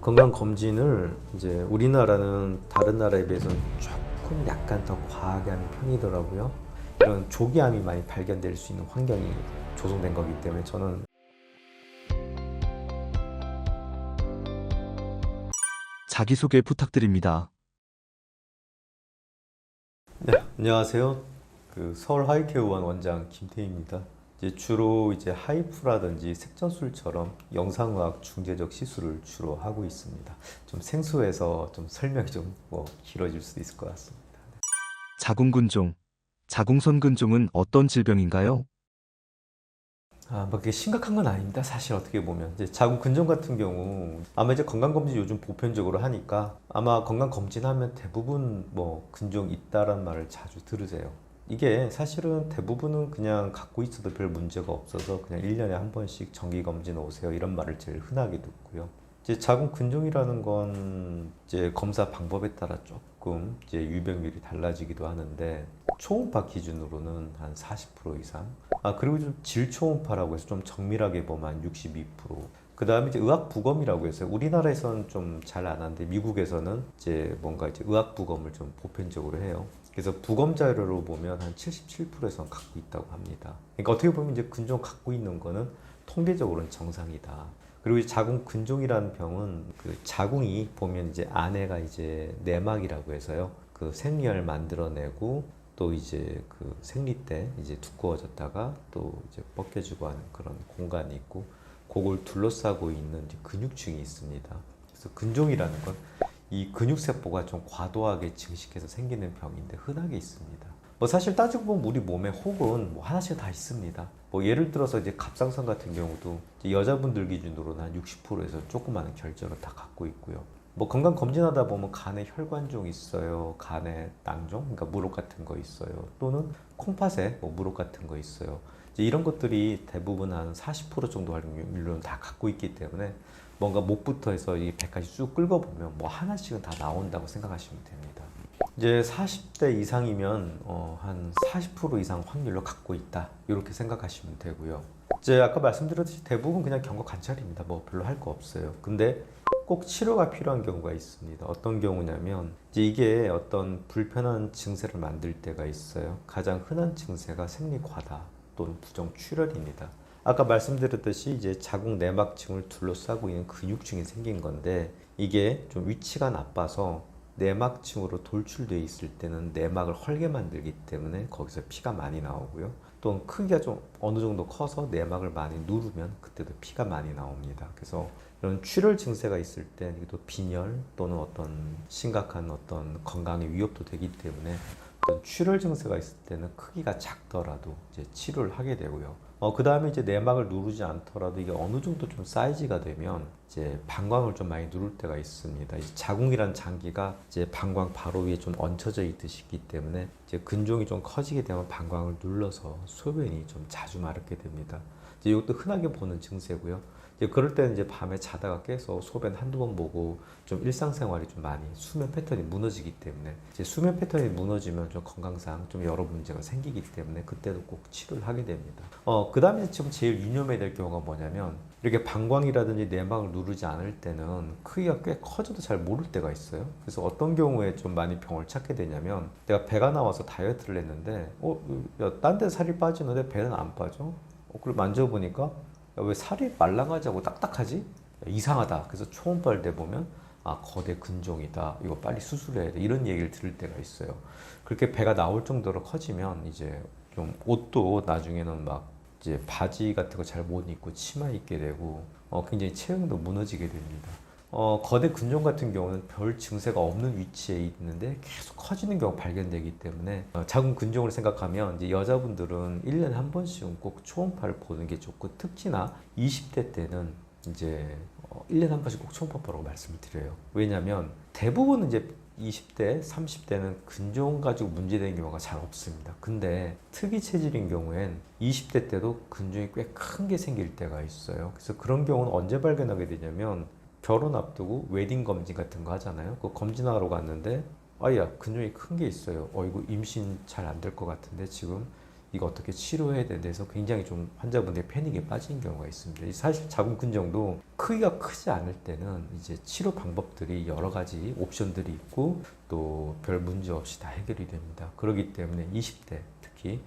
건강 검진을 이제 우리나라는 다른 나라에 비해서 조금 약간 더 과하게 하는 편이더라고요. 이런 조기암이 많이 발견될 수 있는 환경이 조성된 거기 때문에 저는 자기소개 부탁드립니다. 네, 안녕하세요. 서울 하이케어원 원장 김태희입니다. 이제 주로 이제 하이프라든지 색전술처럼 영상의학 중재적 시술을 주로 하고 있습니다. 좀 생소해서 좀 설명이 좀 길어질 수도 있을 것 같습니다. 자궁근종, 자궁선근종은 어떤 질병인가요? 뭐 그게 심각한 건 아닙니다. 사실 어떻게 보면 이제 자궁 근종 같은 경우 아마 이제 건강 검진 요즘 보편적으로 하니까 아마 건강 검진하면 대부분 뭐 근종 있다란 말을 자주 들으세요. 이게 사실은 대부분은 그냥 갖고 있어도 별 문제가 없어서 그냥 1년에 한 번씩 정기 검진 오세요 이런 말을 제일 흔하게 듣고요. 이제 자궁 근종이라는 건 이제 검사 방법에 따라 조금 이제 유병률이 달라지기도 하는데 초음파 기준으로는 한 40% 이상. 그리고 좀 질초음파라고 해서 좀 정밀하게 보면 한 62%. 그 다음에 이제 의학부검이라고 해서 우리나라에서는 좀 잘 안 하는데 미국에서는 이제 뭔가 이제 의학부검을 좀 보편적으로 해요. 그래서 부검 자료로 보면 한 77%에서 갖고 있다고 합니다. 그러니까 어떻게 보면 이제 근종 갖고 있는 거는 통계적으로는 정상이다. 그리고 이제 자궁 근종이라는 병은 그 자궁이 보면 이제 안에가 이제 내막이라고 해서요. 그 생리혈 만들어내고 또 이제 그 생리 때 이제 두꺼워졌다가 또 이제 벗겨지고 하는 그런 공간이 있고 그걸 둘러싸고 있는 이제 근육층이 있습니다. 그래서 근종이라는 건 이 근육세포가 좀 과도하게 증식해서 생기는 병인데 흔하게 있습니다. 뭐 사실 따지고 보면 우리 몸에 혹은 뭐 하나씩 다 있습니다. 뭐 예를 들어서 이제 갑상선 같은 경우도 이제 여자분들 기준으로는 한 60%에서 조그마한 결절을 다 갖고 있고요. 뭐 건강 검진하다 보면 간에 혈관종 있어요, 간에 낭종, 그러니까 무록 같은 거 있어요, 또는 콩팥에 뭐 무록 같은 거 있어요. 이제 이런 것들이 대부분 한 40% 정도 확률로는 다 갖고 있기 때문에 뭔가 목부터 해서 이 배까지 쭉 끌고 보면 뭐 하나씩은 다 나온다고 생각하시면 됩니다. 이제 40대 이상이면 한 40% 이상 확률로 갖고 있다 이렇게 생각하시면 되고요. 이제 아까 말씀드렸듯이 대부분 그냥 경과 관찰입니다. 뭐 별로 할 거 없어요. 근데 꼭 치료가 필요한 경우가 있습니다. 어떤 경우냐면 이제 이게 어떤 불편한 증세를 만들 때가 있어요. 가장 흔한 증세가 생리과다 또는 부정출혈입니다. 아까 말씀드렸듯이 이제 자궁 내막층을 둘러싸고 있는 근육층이 생긴 건데 이게 좀 위치가 나빠서 내막층으로 돌출되어 있을 때는 내막을 헐게 만들기 때문에 거기서 피가 많이 나오고요. 또 크기가 좀 어느 정도 커서 내막을 많이 누르면 그때도 피가 많이 나옵니다. 그래서 이런 출혈 증세가 있을 때 또 빈혈 또는 어떤 심각한 어떤 건강의 위협도 되기 때문에 어떤 출혈 증세가 있을 때는 크기가 작더라도 이제 치료를 하게 되고요. 그 다음에 이제 내막을 누르지 않더라도 이게 어느 정도 좀 사이즈가 되면 이제 방광을 좀 많이 누를 때가 있습니다. 이제 자궁이란 장기가 이제 방광 바로 위에 좀 얹혀져 있듯이 있기 때문에 이제 근종이 좀 커지게 되면 방광을 눌러서 소변이 좀 자주 마르게 됩니다. 이제 이것도 흔하게 보는 증세고요. 이제 그럴 때는 이제 밤에 자다가 깨서 소변 한두 번 보고 좀 일상생활이 좀 많이 수면 패턴이 무너지기 때문에 이제 수면 패턴이 무너지면 좀 건강상 좀 여러 문제가 생기기 때문에 그때도 꼭 치료를 하게 됩니다. 그 다음에 지금 제일 유념해야 될 경우가 뭐냐면 이렇게 방광이라든지 내막을 누르지 않을 때는 크기가 꽤 커져도 잘 모를 때가 있어요. 그래서 어떤 경우에 좀 많이 병을 찾게 되냐면 내가 배가 나와서 다이어트를 했는데 딴 데 살이 빠지는데 배는 안 빠져? 그리고 만져보니까 왜 살이 말랑하지 고 딱딱하지? 이상하다. 그래서 초음파를 내보면 거대 근종이다. 이거 빨리 수술해야 돼. 이런 얘기를 들을 때가 있어요. 그렇게 배가 나올 정도로 커지면 이제 좀 옷도 나중에는 막 이제 바지 같은 거 잘 못 입고 치마 입게 되고 굉장히 체형도 무너지게 됩니다. 거대 근종 같은 경우는 별 증세가 없는 위치에 있는데 계속 커지는 경우가 발견되기 때문에 자궁 근종을 생각하면 이제 여자분들은 1년에 한 번씩은 꼭 초음파를 보는 게 좋고 특히나 20대 때는 이제 1년에 한 번씩 꼭 초음파 보라고 말씀을 드려요. 왜냐하면 대부분 이제 20대, 30대는 근종 가지고 문제되는 경우가 잘 없습니다. 근데 특이 체질인 경우엔 20대 때도 근종이 꽤 큰 게 생길 때가 있어요. 그래서 그런 경우는 언제 발견하게 되냐면 결혼 앞두고 웨딩 검진 같은 거 하잖아요. 그 검진하러 갔는데 아야 근종이 큰 게 있어요. 이거 임신 잘 안 될 것 같은데 지금 이거 어떻게 치료해야 되는데 해서 굉장히 좀 환자분들이 패닉에 빠진 경우가 있습니다. 사실 자궁근종도 크기가 크지 않을 때는 이제 치료 방법들이 여러 가지 옵션들이 있고 또 별 문제 없이 다 해결이 됩니다. 그렇기 때문에 20대 특히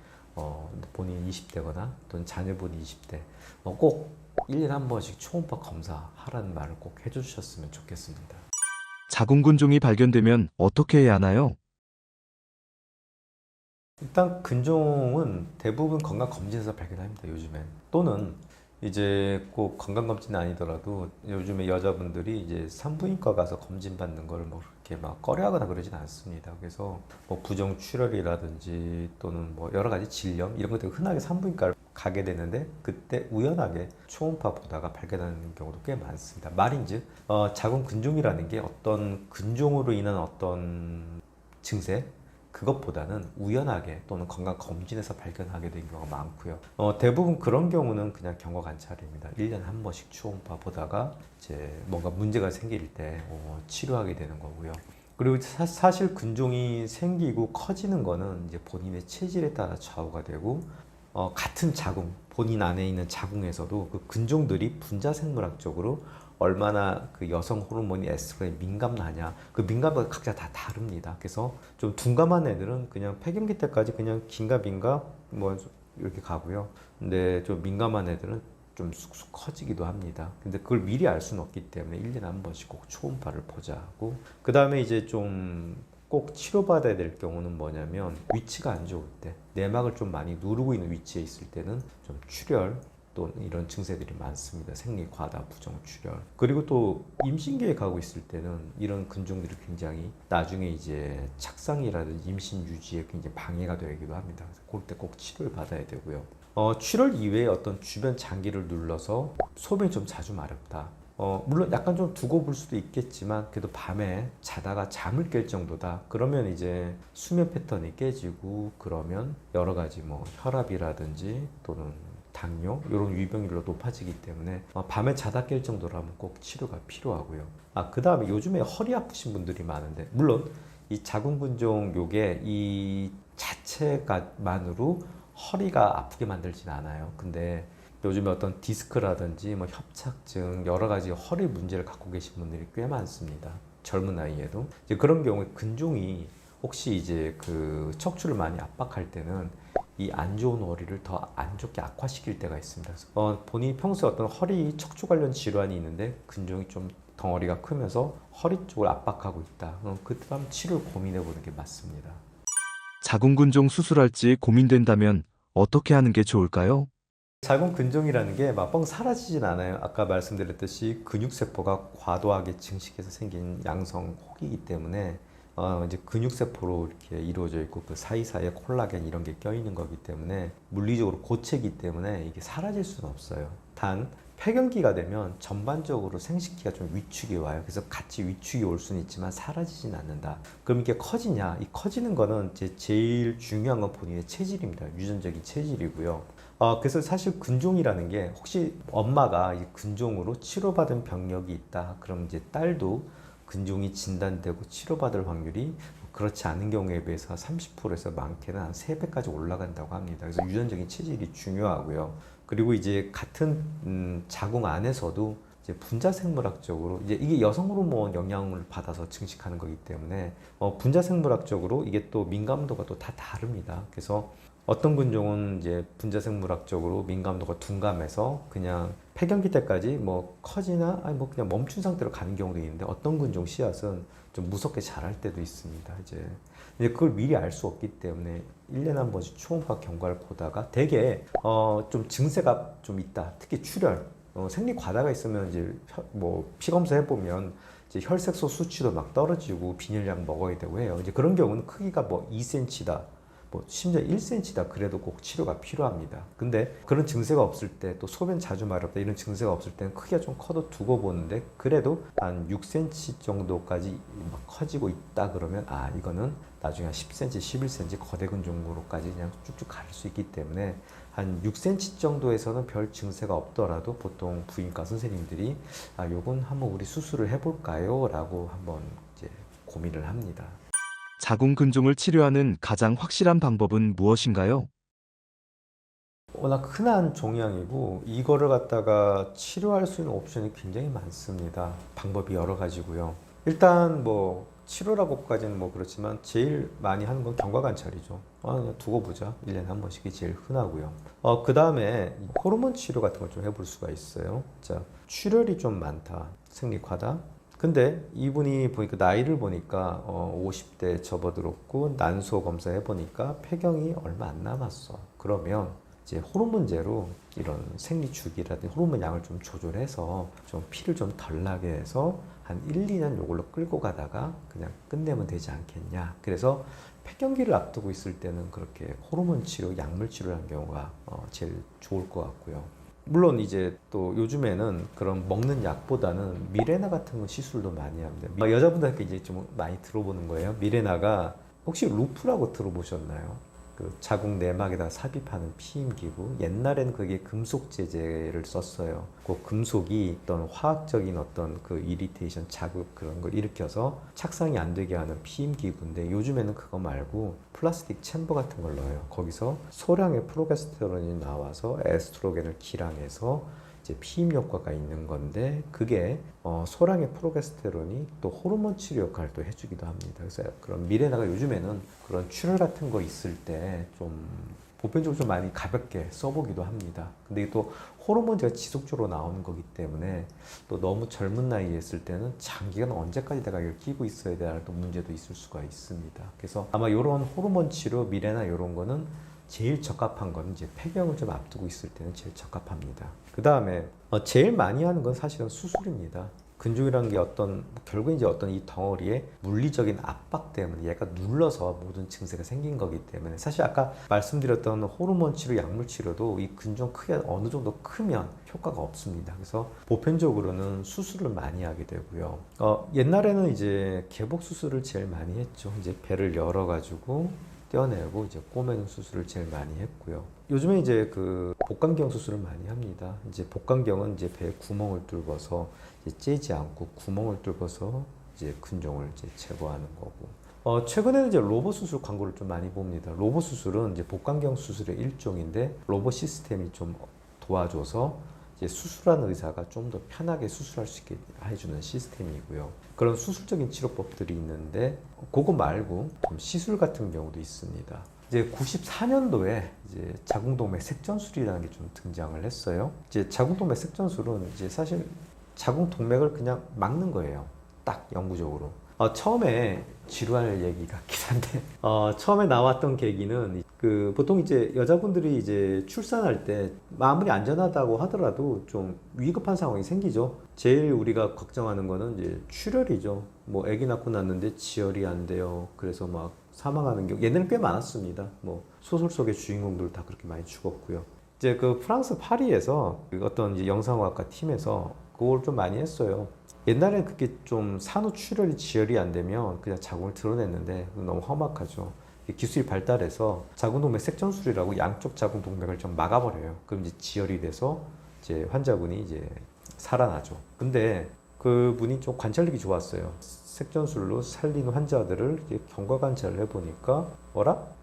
본인이 20대거나 또는 자녀분이 20대 꼭 1년에 한 번씩 초음파 검사하라는 말을 꼭 해주셨으면 좋겠습니다. 자궁근종이 발견되면 어떻게 해야 하나요? 일단 근종은 대부분 건강검진에서 발견합니다. 요즘엔. 또는 이제 꼭 건강검진은 아니더라도 요즘에 여자분들이 이제 산부인과 가서 검진 받는 걸 뭐 그렇게 막 꺼려하거나 그러진 않습니다. 그래서 뭐 부정출혈이라든지 또는 뭐 여러 가지 질염 이런 것들 흔하게 산부인과를 가게 되는데 그때 우연하게 초음파 보다가 발견하는 경우도 꽤 많습니다. 말인즉 자궁근종이라는 게 어떤 근종으로 인한 어떤 증세 그것보다는 우연하게 또는 건강검진에서 발견하게 된 경우가 많고요. 대부분 그런 경우는 그냥 경과관찰입니다. 1년에 한 번씩 초음파 보다가 이제 뭔가 문제가 생길 때 치료하게 되는 거고요. 그리고 사실 근종이 생기고 커지는 거는 이제 본인의 체질에 따라 좌우가 되고 같은 자궁, 본인 안에 있는 자궁에서도 그 근종들이 분자생물학적으로 얼마나 그 여성 호르몬이 에스트로겐에 민감하냐 그 민감도가 각자 다 다릅니다. 그래서 좀 둔감한 애들은 그냥 폐경기 때까지 그냥 긴가민가 뭐 이렇게 가고요. 근데 좀 민감한 애들은 좀 쑥쑥 커지기도 합니다. 근데 그걸 미리 알 수는 없기 때문에 1년에 한 번씩 꼭 초음파를 보자 하고 그 다음에 이제 좀 꼭 치료받아야 될 경우는 뭐냐면 위치가 안 좋을 때 내막을 좀 많이 누르고 있는 위치에 있을 때는 좀 출혈 또 이런 증세들이 많습니다. 생리 과다, 부정 출혈. 그리고 또 임신기에 가고 있을 때는 이런 근종들이 굉장히 나중에 이제 착상이라든지 임신 유지에 굉장히 방해가 되기도 합니다. 그래서 그럴 때 꼭 치료를 받아야 되고요. 출혈 이외에 어떤 주변 장기를 눌러서 소변이 좀 자주 마렵다. 물론 약간 좀 두고 볼 수도 있겠지만 그래도 밤에 자다가 잠을 깰 정도다. 그러면 이제 수면 패턴이 깨지고 그러면 여러 가지 뭐 혈압이라든지 또는 당뇨 이런 위병률로 높아지기 때문에 밤에 자다 깰 정도라면 꼭 치료가 필요하고요. 그 다음에 요즘에 허리 아프신 분들이 많은데 물론 이 자궁근종 요게 이 자체가만으로 허리가 아프게 만들진 않아요. 근데 요즘에 어떤 디스크라든지 뭐 협착증 여러 가지 허리 문제를 갖고 계신 분들이 꽤 많습니다. 젊은 나이에도 이제 그런 경우에 근종이 혹시 이제 그 척추를 많이 압박할 때는 이 안 좋은 허리를 더 안 좋게 악화시킬 때가 있습니다. 그래서 본인이 평소에 어떤 허리 척추 관련 질환이 있는데 근종이 좀 덩어리가 크면서 허리 쪽을 압박하고 있다. 그때 한번 치료를 고민해 보는 게 맞습니다. 자궁근종 수술할지 고민된다면 어떻게 하는 게 좋을까요? 자궁근종이라는 게 막 뻥 사라지진 않아요. 아까 말씀드렸듯이 근육세포가 과도하게 증식해서 생긴 양성 혹이기 때문에 이제 근육세포로 이렇게 이루어져 있고 그 사이사이에 콜라겐 이런 게 껴있는 거기 때문에 물리적으로 고체이기 때문에 이게 사라질 수는 없어요. 단 폐경기가 되면 전반적으로 생식기가 좀 위축이 와요. 그래서 같이 위축이 올 수는 있지만 사라지진 않는다. 그럼 이게 커지냐? 이 커지는 거는 이제 제일 중요한 건 본인의 체질입니다. 유전적인 체질이고요. 그래서 사실 근종이라는 게 혹시 엄마가 이 근종으로 치료받은 병력이 있다. 그럼 이제 딸도 근종이 진단되고 치료받을 확률이 그렇지 않은 경우에 비해서 30%에서 많게는 한 3배까지 올라간다고 합니다. 그래서 유전적인 체질이 중요하고요. 그리고 이제 같은 자궁 안에서도 이제 분자생물학적으로 이제 이게 여성 호르몬 영향을 받아서 증식하는 거기 때문에 분자생물학적으로 이게 또 민감도가 또 다 다릅니다. 그래서 어떤 근종은 이제 분자생물학적으로 민감도가 둔감해서 그냥 폐경기 때까지 뭐 커지나 아니 뭐 그냥 멈춘 상태로 가는 경우도 있는데 어떤 근종 씨앗은 좀 무섭게 자랄 때도 있습니다. 이제 그걸 미리 알 수 없기 때문에 1년에 한 번씩 초음파 경과를 보다가 되게 좀 증세가 좀 있다. 특히 출혈, 생리 과다가 있으면 이제 뭐 피검사 해보면 이제 혈색소 수치도 막 떨어지고 빈혈약 먹어야 되고 해요. 이제 그런 경우는 크기가 뭐 2cm다. 뭐 심지어 1cm다 그래도 꼭 치료가 필요합니다. 근데 그런 증세가 없을 때 또 소변 자주 마렵다 이런 증세가 없을 때는 크기가 좀 커도 두고 보는데 그래도 한 6cm 정도까지 막 커지고 있다 그러면 이거는 나중에 한 10cm, 11cm 거대근 정도로까지 그냥 쭉쭉 갈 수 있기 때문에 한 6cm 정도에서는 별 증세가 없더라도 보통 부인과 선생님들이 요건 한번 우리 수술을 해볼까요? 라고 한번 이제 고민을 합니다. 자궁근종을 치료하는 가장 확실한 방법은 무엇인가요? 워낙 흔한 종양이고 이거를 갖다가 치료할 수 있는 옵션이 굉장히 많습니다. 방법이 여러 가지고요. 일단 뭐 치료라고까지는 뭐 그렇지만 제일 많이 하는 건 경과관찰이죠. 그냥 두고 보자. 1년에 한 번씩이 제일 흔하고요. 그 다음에 호르몬 치료 같은 걸 좀 해볼 수가 있어요. 자, 출혈이 좀 많다. 생리과다. 근데 이분이 보니까 나이를 보니까 50대 접어들었고 난소 검사 해보니까 폐경이 얼마 안 남았어. 그러면 이제 호르몬제로 이런 생리 주기라든지 호르몬 양을 좀 조절해서 좀 피를 좀 덜 나게 해서 한 1, 2년 요걸로 끌고 가다가 그냥 끝내면 되지 않겠냐. 그래서 폐경기를 앞두고 있을 때는 그렇게 호르몬 치료, 약물 치료를 하는 경우가 제일 좋을 것 같고요. 물론 이제 또 요즘에는 그런 먹는 약보다는 미레나 같은 거 시술도 많이 합니다. 여자분들한테 이제 좀 많이 들어보는 거예요. 미레나가 혹시 루프라고 들어보셨나요? 그 자궁 내막에다 삽입하는 피임기구. 옛날에는 그게 금속 제제를 썼어요. 그 금속이 어떤 화학적인 어떤 그 이리테이션, 자극 그런 걸 일으켜서 착상이 안 되게 하는 피임기구인데 요즘에는 그거 말고 플라스틱 챔버 같은 걸 넣어요. 거기서 소량의 프로게스테론이 나와서 에스트로겐을 기량해서 이제 피임 효과가 있는 건데 그게 소량의 프로게스테론이 또 호르몬 치료 역할을 또 해주기도 합니다. 그래서 그런 미레나가 요즘에는 그런 출혈 같은 거 있을 때 좀 보편적으로 좀 많이 가볍게 써보기도 합니다. 근데 이게 또 호르몬제가 지속적으로 나오는 거기 때문에 또 너무 젊은 나이에 했을 때는 장기간 언제까지 내가 이걸 끼고 있어야 되나 또 문제도 있을 수가 있습니다. 그래서 아마 이런 호르몬 치료, 미레나 이런 거는 제일 적합한 건 이제 폐경을 좀 앞두고 있을 때는 제일 적합합니다. 그 다음에 제일 많이 하는 건 사실은 수술입니다. 근종이라는 게 결국 이제 어떤 이 덩어리에 물리적인 압박 때문에 얘가 눌러서 모든 증세가 생긴 거기 때문에 사실 아까 말씀드렸던 호르몬 치료, 약물 치료도 이 근종 크기가 어느 정도 크면 효과가 없습니다. 그래서 보편적으로는 수술을 많이 하게 되고요. 옛날에는 이제 개복 수술을 제일 많이 했죠. 이제 배를 열어가지고 떼어내고 이제 꼬매는 수술을 제일 많이 했고요. 요즘에 이제 그 복강경 수술을 많이 합니다. 이제 복강경은 이제 배에 구멍을 뚫어서 이제 째지 않고 구멍을 뚫어서 이제 근종을 이제 제거하는 거고. 최근에는 이제 로봇 수술 광고를 좀 많이 봅니다. 로봇 수술은 이제 복강경 수술의 일종인데 로봇 시스템이 좀 도와줘서 이제 수술하는 의사가 좀 더 편하게 수술할 수 있게 해주는 시스템이고요. 그런 수술적인 치료법들이 있는데 그거 말고 좀 시술 같은 경우도 있습니다. 이제 94년도에 이제 자궁동맥 색전술이라는 게 좀 등장을 했어요. 이제 자궁동맥 색전술은 이제 사실 자궁동맥을 그냥 막는 거예요. 딱 영구적으로. 처음에 지루할 얘기 같긴 한데 처음에 나왔던 계기는 그 보통 이제 여자분들이 이제 출산할 때 아무리 안전하다고 하더라도 좀 위급한 상황이 생기죠. 제일 우리가 걱정하는 거는 이제 출혈이죠. 뭐 아기 낳고 났는데 지혈이 안 돼요. 그래서 막 사망하는 경우 옛날에 꽤 많았습니다. 뭐 소설 속의 주인공들 다 그렇게 많이 죽었고요. 이제 그 프랑스 파리에서 어떤 이제 영상의학과 팀에서 그걸 좀 많이 했어요. 옛날에 그게 좀 산후출혈이 지혈이 안 되면 그냥 자궁을 드러냈는데 너무 험악하죠. 기술이 발달해서 자궁동맥 색전술이라고 양쪽 자궁동맥을 좀 막아버려요. 그럼 이제 지혈이 돼서 이제 환자분이 이제 살아나죠. 근데 그분이 좀 관찰력이 좋았어요. 색전술로 살린 환자들을 경과 관찰을 해보니까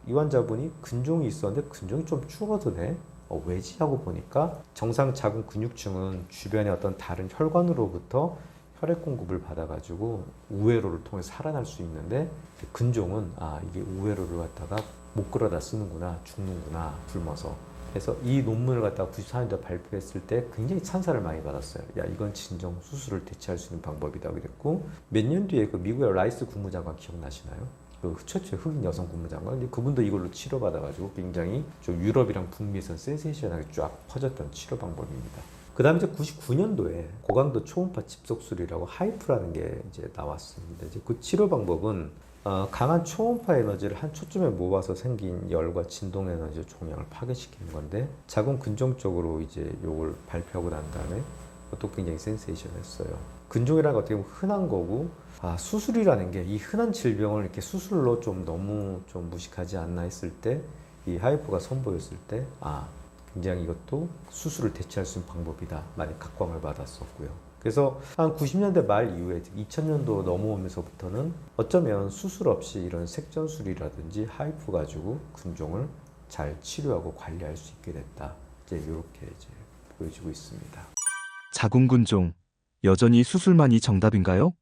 이 환자분이 근종이 있었는데 근종이 좀 줄어드네. 왜지? 하고 보니까 정상 자궁 근육층은 주변의 어떤 다른 혈관으로부터 혈액 공급을 받아가지고 우회로를 통해 살아날 수 있는데 근종은 이게 우회로를 갖다가 못 끌어다 쓰는구나, 죽는구나, 굶어서. 그래서 이 논문을 갖다가 94년도에 발표했을 때 굉장히 찬사를 많이 받았어요. 야, 이건 진정 수술을 대체할 수 있는 방법이다 그랬고 몇 년 뒤에 그 미국의 라이스 국무장관 기억나시나요? 그 최초의 흑인 여성 국무장관, 근데 그분도 이걸로 치료받아가지고 굉장히 좀 유럽이랑 북미에서 센세이션하게 쫙 퍼졌던 치료 방법입니다. 그 다음에 이제 99년도에 고강도 초음파 집속술이라고 하이프라는 게 이제 나왔습니다. 이제 그 치료 방법은 강한 초음파 에너지를 한 초점에 모아서 생긴 열과 진동 에너지 종양을 파괴시키는 건데 자궁 근종 쪽으로 이제 요걸 발표하고 난 다음에 또 굉장히 센세이션했어요. 근종이라는 게 어떻게 보면 흔한 거고 수술이라는 게 이 흔한 질병을 이렇게 수술로 좀 너무 좀 무식하지 않나 했을 때 이 하이프가 선보였을 때 굉장히 이것도 수술을 대체할 수 있는 방법이다. 많이 각광을 받았었고요. 그래서 한 90년대 말 이후에 2000년도 넘어오면서부터는 어쩌면 수술 없이 이런 색전술이라든지 하이프 가지고 근종을 잘 치료하고 관리할 수 있게 됐다. 이제 이렇게 이제 보여지고 있습니다. 자궁근종, 여전히 수술만이 정답인가요?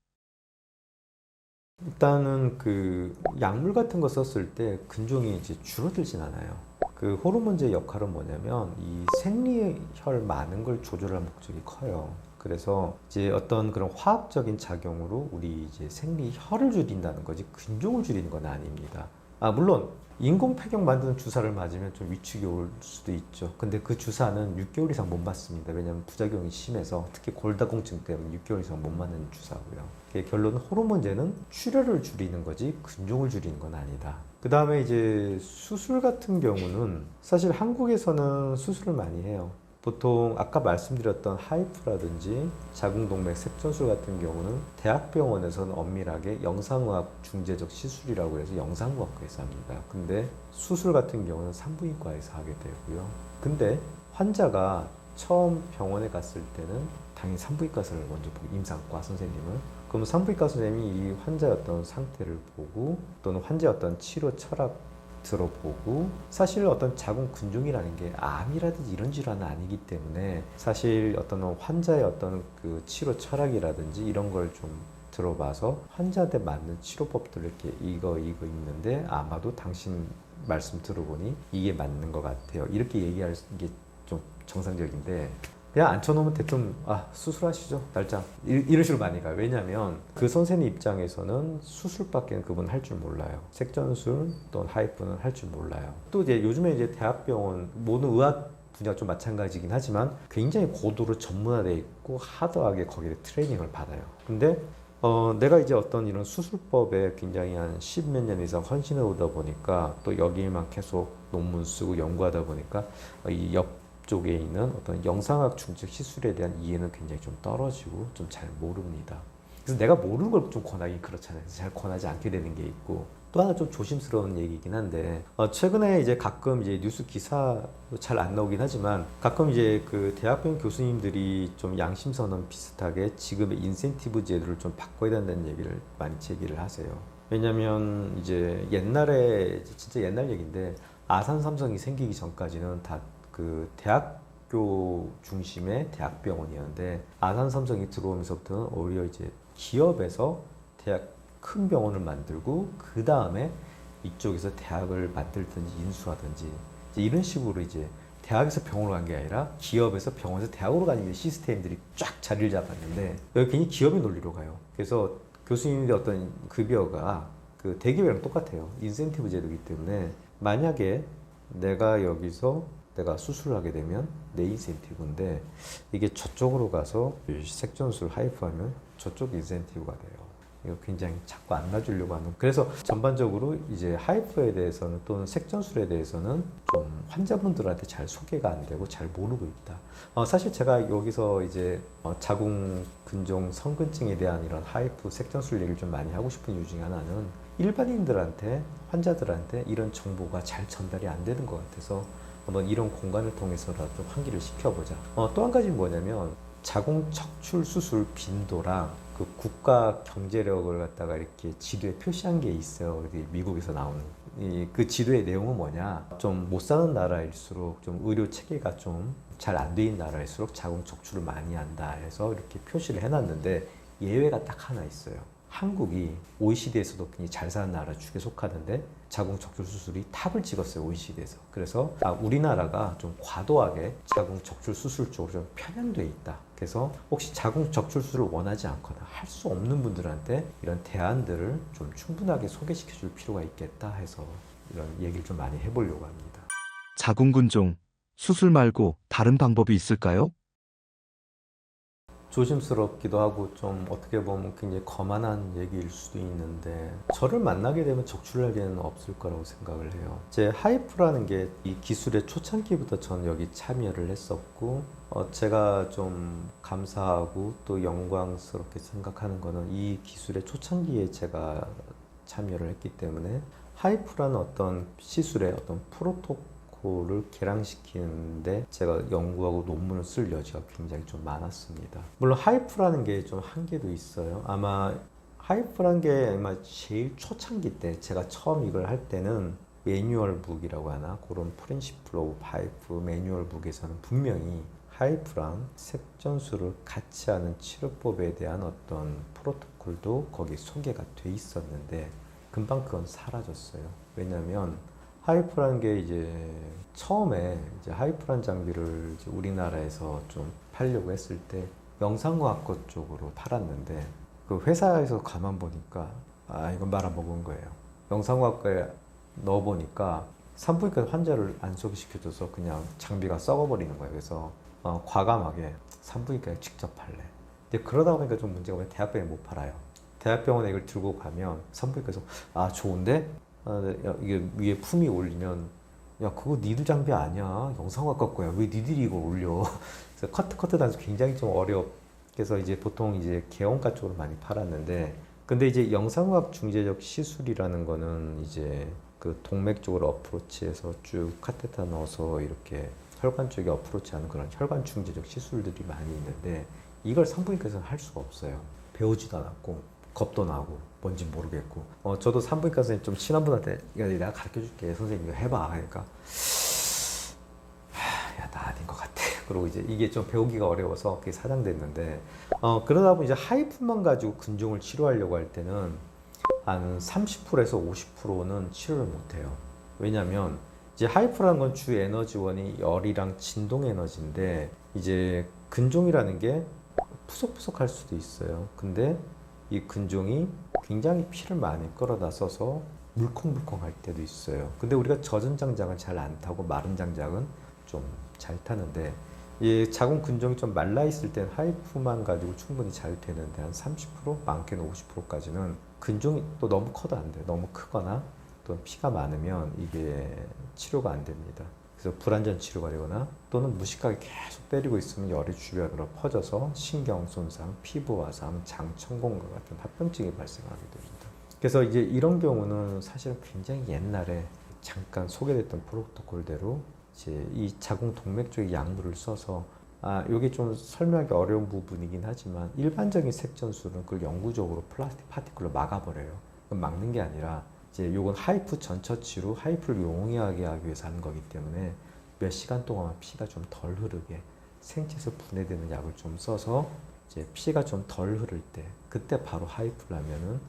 일단은 그 약물 같은 거 썼을 때 근종이 이제 줄어들진 않아요. 그 호르몬제의 역할은 뭐냐면 이 생리혈 많은 걸 조절할 목적이 커요. 그래서 이제 어떤 그런 화학적인 작용으로 우리 이제 생리혈을 줄인다는 거지 근종을 줄이는 건 아닙니다. 아, 물론 인공폐경 만드는 주사를 맞으면 좀 위축이 올 수도 있죠. 근데 그 주사는 6개월 이상 못 맞습니다. 왜냐하면 부작용이 심해서 특히 골다공증 때문에 6개월 이상 못 맞는 주사고요. 결론은 호르몬제는 출혈을 줄이는 거지 근종을 줄이는 건 아니다. 그 다음에 이제 수술 같은 경우는 사실 한국에서는 수술을 많이 해요. 보통 아까 말씀드렸던 하이프라든지 자궁동맥 색전술 같은 경우는 대학병원에서는 엄밀하게 영상의학 중재적 시술이라고 해서 영상의학과에서 합니다. 근데 수술 같은 경우는 산부인과에서 하게 되고요. 근데 환자가 처음 병원에 갔을 때는 당연히 산부인과를 먼저 보고 임상과 선생님을 그럼 산부인과 선생님이 이 환자의 어떤 상태를 보고 또는 환자의 어떤 치료 철학 들어보고 사실 어떤 자궁 근종이라는 게 암이라든지 이런 질환은 아니기 때문에 사실 어떤 환자의 어떤 그 치료 철학이라든지 이런 걸 좀 들어봐서 환자한테 맞는 치료법들을 이렇게 이거 있는데 아마도 당신 말씀 들어보니 이게 맞는 것 같아요. 이렇게 얘기할 게 좀 정상적인데 그냥 앉혀놓으면 대충 수술하시죠 날짜 이런 식으로 많이 가요. 왜냐하면 그 선생님 입장에서는 수술밖에 그분 할 줄 몰라요. 색전술 또는 하이프는 할 줄 몰라요. 또 이제 요즘에 이제 대학병원 모든 의학 분야가 좀 마찬가지긴 하지만 굉장히 고도로 전문화되어 있고 하드하게 거기에 트레이닝을 받아요. 근데 내가 이제 어떤 이런 수술법에 굉장히 한 10몇 년 이상 헌신해 오다 보니까 또 여기에만 계속 논문 쓰고 연구하다 보니까 이 쪽에 있는 어떤 영상학 중적 시술에 대한 이해는 굉장히 좀 떨어지고 좀 잘 모릅니다. 그래서 내가 모르는 걸 좀 권하기 그렇잖아요. 잘 권하지 않게 되는 게 있고 또 하나 좀 조심스러운 얘기긴 한데 최근에 이제 가끔 이제 뉴스 기사 잘 안 나오긴 하지만 가끔 이제 그 대학병 교수님들이 좀 양심 선언 비슷하게 지금의 인센티브 제도를 좀 바꿔야 된다는 얘기를 많이 제기를 하세요. 왜냐면 이제 옛날에 진짜 옛날 얘기인데 아산 삼성이 생기기 전까지는 다 그 대학교 중심의 대학병원이었는데 아산 삼성이 들어오면서부터는 오히려 이제 기업에서 대학 큰 병원을 만들고 그 다음에 이쪽에서 대학을 만들든지 인수하든지 이제 이런 식으로 이제 대학에서 병원으로 간 게 아니라 기업에서 병원에서 대학으로 가는 시스템들이 쫙 자리를 잡았는데 여기 괜히 기업의 논리로 가요. 그래서 교수님들의 어떤 급여가 그 대기업이랑 똑같아요. 인센티브 제도이기 때문에 만약에 내가 여기서 내가 수술을 하게 되면 내 인센티브인데 이게 저쪽으로 가서 색전술 하이프하면 저쪽 인센티브가 돼요. 이거 굉장히 자꾸 안 놔주려고 하는. 그래서 전반적으로 이제 하이프에 대해서는 또는 색전술에 대해서는 좀 환자분들한테 잘 소개가 안 되고 잘 모르고 있다. 사실 제가 여기서 이제 자궁 근종 성근증에 대한 이런 하이프 색전술 얘기를 좀 많이 하고 싶은 이유 중에 하나는 일반인들한테 환자들한테 이런 정보가 잘 전달이 안 되는 것 같아서 한번 이런 공간을 통해서라도 좀 환기를 시켜보자. 또 한 가지는 뭐냐면 자궁 척출 수술 빈도랑 그 국가 경제력을 갖다가 이렇게 지도에 표시한 게 있어요. 미국에서 나오는 그 지도의 내용은 뭐냐? 좀 못 사는 나라일수록 좀 의료 체계가 좀 잘 안 돼 있는 나라일수록 자궁 척출을 많이 한다 해서 이렇게 표시를 해놨는데 예외가 딱 하나 있어요. 한국이 OECD에서도 굉장히 잘 사는 나라 축에 속하는데 자궁 척출 수술이 탑을 찍었어요. OECD에서. 그래서 우리나라가 좀 과도하게 자궁 척출 수술 쪽으로 좀 편향돼 있다. 그래서 혹시 자궁 척출 수술을 원하지 않거나 할 수 없는 분들한테 이런 대안들을 좀 충분하게 소개시켜 줄 필요가 있겠다 해서 이런 얘기를 좀 많이 해보려고 합니다. 자궁근종, 수술 말고 다른 방법이 있을까요? 조심스럽기도 하고 좀 어떻게 보면 굉장히 거만한 얘기일 수도 있는데 저를 만나게 되면 적출할 일은 없을 거라고 생각을 해요. 제 하이프라는 게 이 기술의 초창기부터 저는 여기 참여를 했었고 제가 좀 감사하고 또 영광스럽게 생각하는 거는 이 기술의 초창기에 제가 참여를 했기 때문에 하이프라는 어떤 시술의 어떤 프로토콜을 개량시키는데 제가 연구하고 논문을 쓸 여지가 굉장히 좀 많았습니다. 물론 하이프라는 게 좀 한계도 있어요. 아마 하이프라는 게 아마 제일 초창기 때 제가 처음 이걸 할 때는 매뉴얼북이라고 하나 그런 프린시플 오브 하이프 매뉴얼북에서는 분명히 하이프랑 색전술을 같이 하는 치료법에 대한 어떤 프로토콜도 거기 소개가 돼 있었는데 금방 그건 사라졌어요. 왜냐하면 하이프라는 게 이제 처음에 이제 하이프란 장비를 이제 우리나라에서 좀 팔려고 했을 때 영상과학과 쪽으로 팔았는데 그 회사에서 가만 보니까 이건 말아먹은 거예요. 영상과학과에 넣어보니까 산부인과 환자를 안 소개시켜줘서 그냥 장비가 썩어버리는 거예요. 그래서 과감하게 산부인과에 직접 팔래. 근데 그러다 보니까 좀 문제가 뭐냐면 대학병원에 못 팔아요. 대학병원에 이걸 들고 가면 산부인과에서 좋은데? 이게 위에 품위 올리면 야 그거 니들 장비 아니야. 영상과학과 거야. 왜 니들이 이걸 올려? 그래서 커트 단수 굉장히 좀 그래서 이제 보통 이제 개원가 쪽으로 많이 팔았는데 근데 이제 영상과학 중재적 시술이라는 거는 이제 그 동맥 쪽으로 어프로치해서 쭉 카테터 넣어서 이렇게 혈관 쪽에 어프로치하는 그런 혈관 중재적 시술들이 많이 있는데 이걸 산부인과에서는 할 수가 없어요. 배우지도 않았고 겁도 나고 뭔지 모르겠고 저도 산부인과 선생님 좀 친한 분한테 야 내가 가르쳐 줄게 선생님 이거 해봐 하니까 야 나 아닌 것 같아. 그리고 이제 이게 좀 배우기가 어려워서 그게 사장됐는데 그러다 보면 이제 하이프만 가지고 근종을 치료하려고 할 때는 한 30%에서 50%는 치료를 못해요. 왜냐하면 이제 하이프라는 건 주 에너지원이 열이랑 진동 에너지인데 이제 근종이라는 게 푸석푸석할 수도 있어요. 근데 이 근종이 굉장히 피를 많이 끌어다 써서 물컹물컹 할 때도 있어요. 근데 우리가 젖은 장작은 잘 안 타고 마른 장작은 좀 잘 타는데 이 자궁 근종이 좀 말라 있을 땐 하이프만 가지고 충분히 잘 되는데 한 30% 많게는 50%까지는 근종이 또 너무 커도 안 돼. 너무 크거나 또 피가 많으면 이게 치료가 안 됩니다. 그래서 불안전 치료가 되거나 또는 무식하게 계속 때리고 있으면 열이 주변으로 퍼져서 신경 손상, 피부 화상, 장 천공과 같은 합병증이 발생하게 됩니다. 그래서 이제 이런 경우는 사실은 굉장히 옛날에 잠깐 소개됐던 프로토콜대로 이제 이 자궁 동맥 쪽에 약물을 써서 이게 좀 설명하기 어려운 부분이긴 하지만 일반적인 색전술은 그걸 영구적으로 플라스틱 파티클로 막아버려요. 그건 막는 게 아니라 이제 요건 하이프 전처치로 하이프를 용이하게 하기 위해서 하는 거기 때문에 몇 시간 동안 피가 좀 덜 흐르게 생체에서 분해되는 약을 좀 써서 이제 피가 좀 덜 흐를 때 그때 바로 하이프를 하면은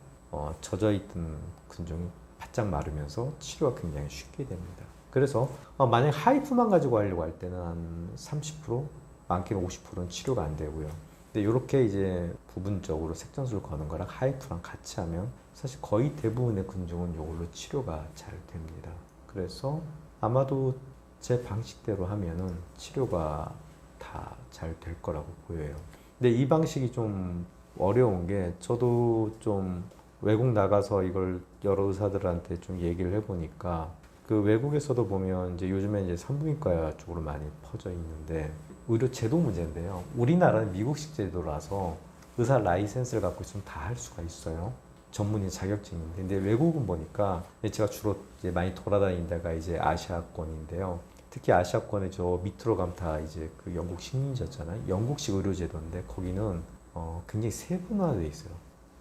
젖어있던 근종이 바짝 마르면서 치료가 굉장히 쉽게 됩니다. 그래서 만약 하이프만 가지고 하려고 할 때는 한 30% 많게는 50%는 치료가 안 되고요. 근데 이렇게 이제 부분적으로 색전술 거는 거랑 하이프랑 같이 하면 사실 거의 대부분의 근종은 이걸로 치료가 잘 됩니다. 그래서 아마도 제 방식대로 하면은 치료가 다 잘 될 거라고 보여요. 근데 이 방식이 좀 어려운 게 저도 좀 외국 나가서 이걸 여러 의사들한테 좀 얘기를 해보니까 그 외국에서도 보면 이제 요즘에 이제 산부인과 쪽으로 많이 퍼져 있는데 의료 제도 문제인데요. 우리나라는 미국식 제도라서 의사 라이센스를 갖고 있으면 다 할 수가 있어요. 전문의 자격증인데. 근데 외국은 보니까 제가 주로 이제 많이 돌아다닌 데가 이제 아시아권인데요. 특히 아시아권에 저 밑으로 가면 다 이제 그 영국 식민지였잖아요. 영국식 의료 제도인데 거기는 굉장히 세분화되어 있어요.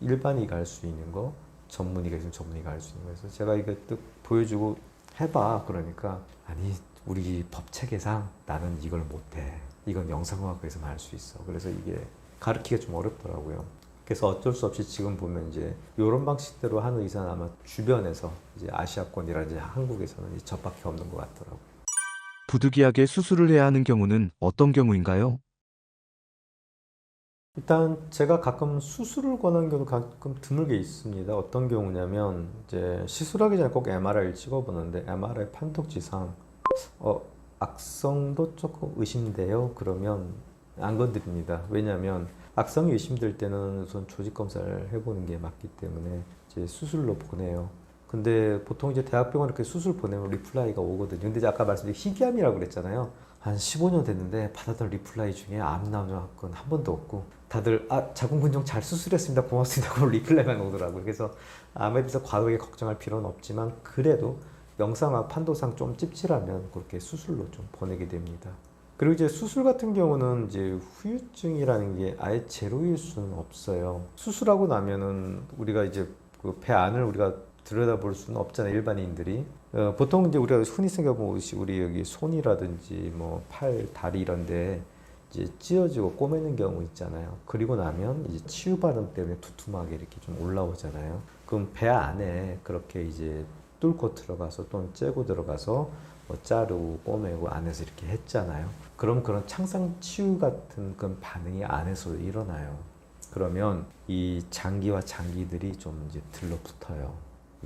일반이가 할 수 있는 거, 전문의가 있으면 전문의가 할 수 있는 거. 그래서 제가 이거 딱 보여주고 해봐. 그러니까 아니 우리 법 체계상 나는 이걸 못해. 이건 영상과학에서만 할 수 있어. 그래서 이게 가르치기가 좀 어렵더라고요. 그래서 어쩔 수 없이 지금 보면 이제 이런 방식대로 하는 의사는 아마 주변에서 이제 아시아권이라든지 한국에서는 이제 저밖에 없는 것 같더라고요. 부득이하게 수술을 해야 하는 경우는 어떤 경우인가요? 일단 제가 가끔 수술을 권하는 경우도 가끔 드물게 있습니다. 어떤 경우냐면 이제 시술하기 전에 꼭 MRI를 찍어보는데 MRI 판독지상 악성도 조금 의심돼요. 그러면 안 건드립니다. 왜냐하면 악성이 의심될 때는 우선 조직 검사를 해보는 게 맞기 때문에 이제 수술로 보내요. 근데 보통 이제 대학병원 이렇게 수술 보내면 리플라이가 오거든요. 근데 아까 말씀드린 희귀암이라고 그랬잖아요. 한 15년 됐는데 받았던 리플라이 중에 암 나온 건 한 번도 없고 다들 자궁근종 잘 수술했습니다 고맙습니다 그걸 리플라이만 오더라고요. 그래서 암에 대해서 과도하게 걱정할 필요는 없지만 그래도 영상학 판도상 좀 찝찝하면 그렇게 수술로 좀 보내게 됩니다. 그리고 이제 수술 같은 경우는 이제 후유증이라는 게 아예 제로일 수는 없어요. 수술하고 나면은 우리가 이제 그 배 안을 우리가 들여다볼 수는 없잖아요, 일반인들이. 보통 이제 우리가 흔히 생각하면 우리 여기 손이라든지 뭐 팔, 다리 이런데 이제 찢어지고 꼬매는 경우 있잖아요. 그리고 나면 이제 치유 반응 때문에 두툼하게 이렇게 좀 올라오잖아요. 그럼 배 안에 그렇게 이제 뚫고 들어가서 또는 째고 들어가서 뭐 자르고 꼬매고 안에서 이렇게 했잖아요. 그럼 그런 창상 치유 같은 그런 반응이 안에서 일어나요. 그러면 이 장기와 장기들이 좀 이제 들러붙어요.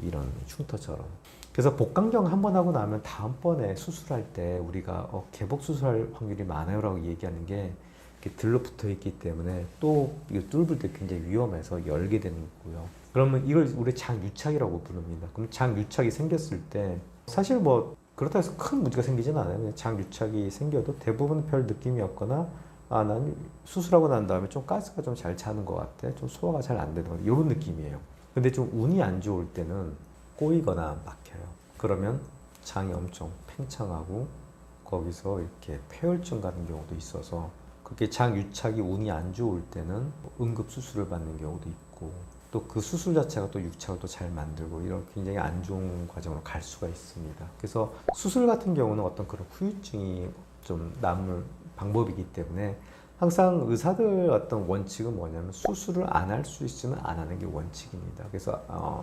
이런 흉터처럼. 그래서 복강경 한 번 하고 나면 다음번에 수술할 때 우리가 개복 수술할 확률이 많아요라고 얘기하는 게 이렇게 들러붙어 있기 때문에 또 이거 뚫을 때 굉장히 위험해서 열게 되는 거고요. 그러면 이걸 우리 장유착이라고 부릅니다. 그럼 장유착이 생겼을 때 사실 뭐 그렇다고 해서 큰 문제가 생기진 않아요. 그냥 장유착이 생겨도 대부분 별 느낌이 없거나 난 수술하고 난 다음에 좀 가스가 좀 잘 차는 것 같아. 좀 소화가 잘 안 되는 것 같아. 이런 느낌이에요. 근데 좀 운이 안 좋을 때는 꼬이거나 막혀요. 그러면 장이 엄청 팽창하고 거기서 이렇게 폐혈증 같은 경우도 있어서 그렇게 장 유착이 운이 안 좋을 때는 응급 수술을 받는 경우도 있고 또 그 수술 자체가 또 유착을 또 잘 만들고 이런 굉장히 안 좋은 과정으로 갈 수가 있습니다. 그래서 수술 같은 경우는 어떤 그런 후유증이 좀 남을 방법이기 때문에 항상 의사들 어떤 원칙은 뭐냐면 수술을 안 할 수 있으면 안 하는 게 원칙입니다. 그래서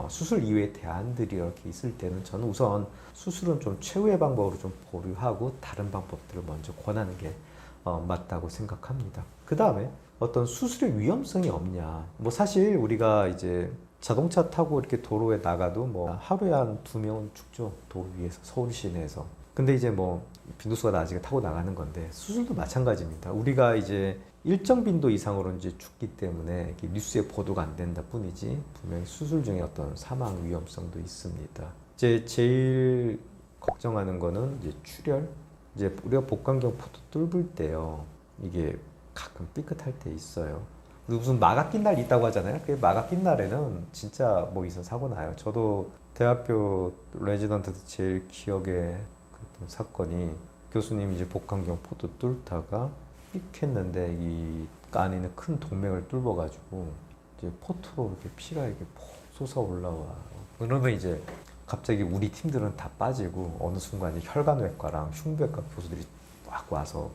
수술 이외의 대안들이 이렇게 있을 때는 저는 우선 수술은 좀 최후의 방법으로 좀 보류하고 다른 방법들을 먼저 권하는 게 맞다고 생각합니다. 그 다음에 어떤 수술의 위험성이 없냐. 뭐 사실 우리가 이제 자동차 타고 이렇게 도로에 나가도 뭐 하루에 한 2명은 죽죠. 도로 위에서 서울 시내에서. 근데 이제 뭐 빈도수가 낮으니까 타고 나가는 건데 수술도 마찬가지입니다. 우리가 이제 일정 빈도 이상으로 이제 죽기 때문에 뉴스에 보도가 안 된다 뿐이지 분명히 수술 중에 어떤 사망 위험성도 있습니다. 이제 제일 걱정하는 거는 이제 출혈. 이제 우리가 복강경 포도 뚫을 때요. 이게 가끔 삐끗할 때 있어요. 무슨 마가 낀 날 있다고 하잖아요. 그 마가 낀 날에는 진짜 뭐 있어 사고 나요. 저도 대학교 레지던트 때 제일 기억에 그랬던 사건이 교수님이 이제 복강경 포도 뚫다가 삑 했는데 이 안에 있는 큰 동맥을 뚫어가지고 이제 포토로 이렇게 피가 이렇게 폭 솟아 올라와. 그러면 이제 갑자기 우리 팀들은 다 빠지고 어느 순간 이제 혈관외과랑 흉부외과 교수들이 막 와서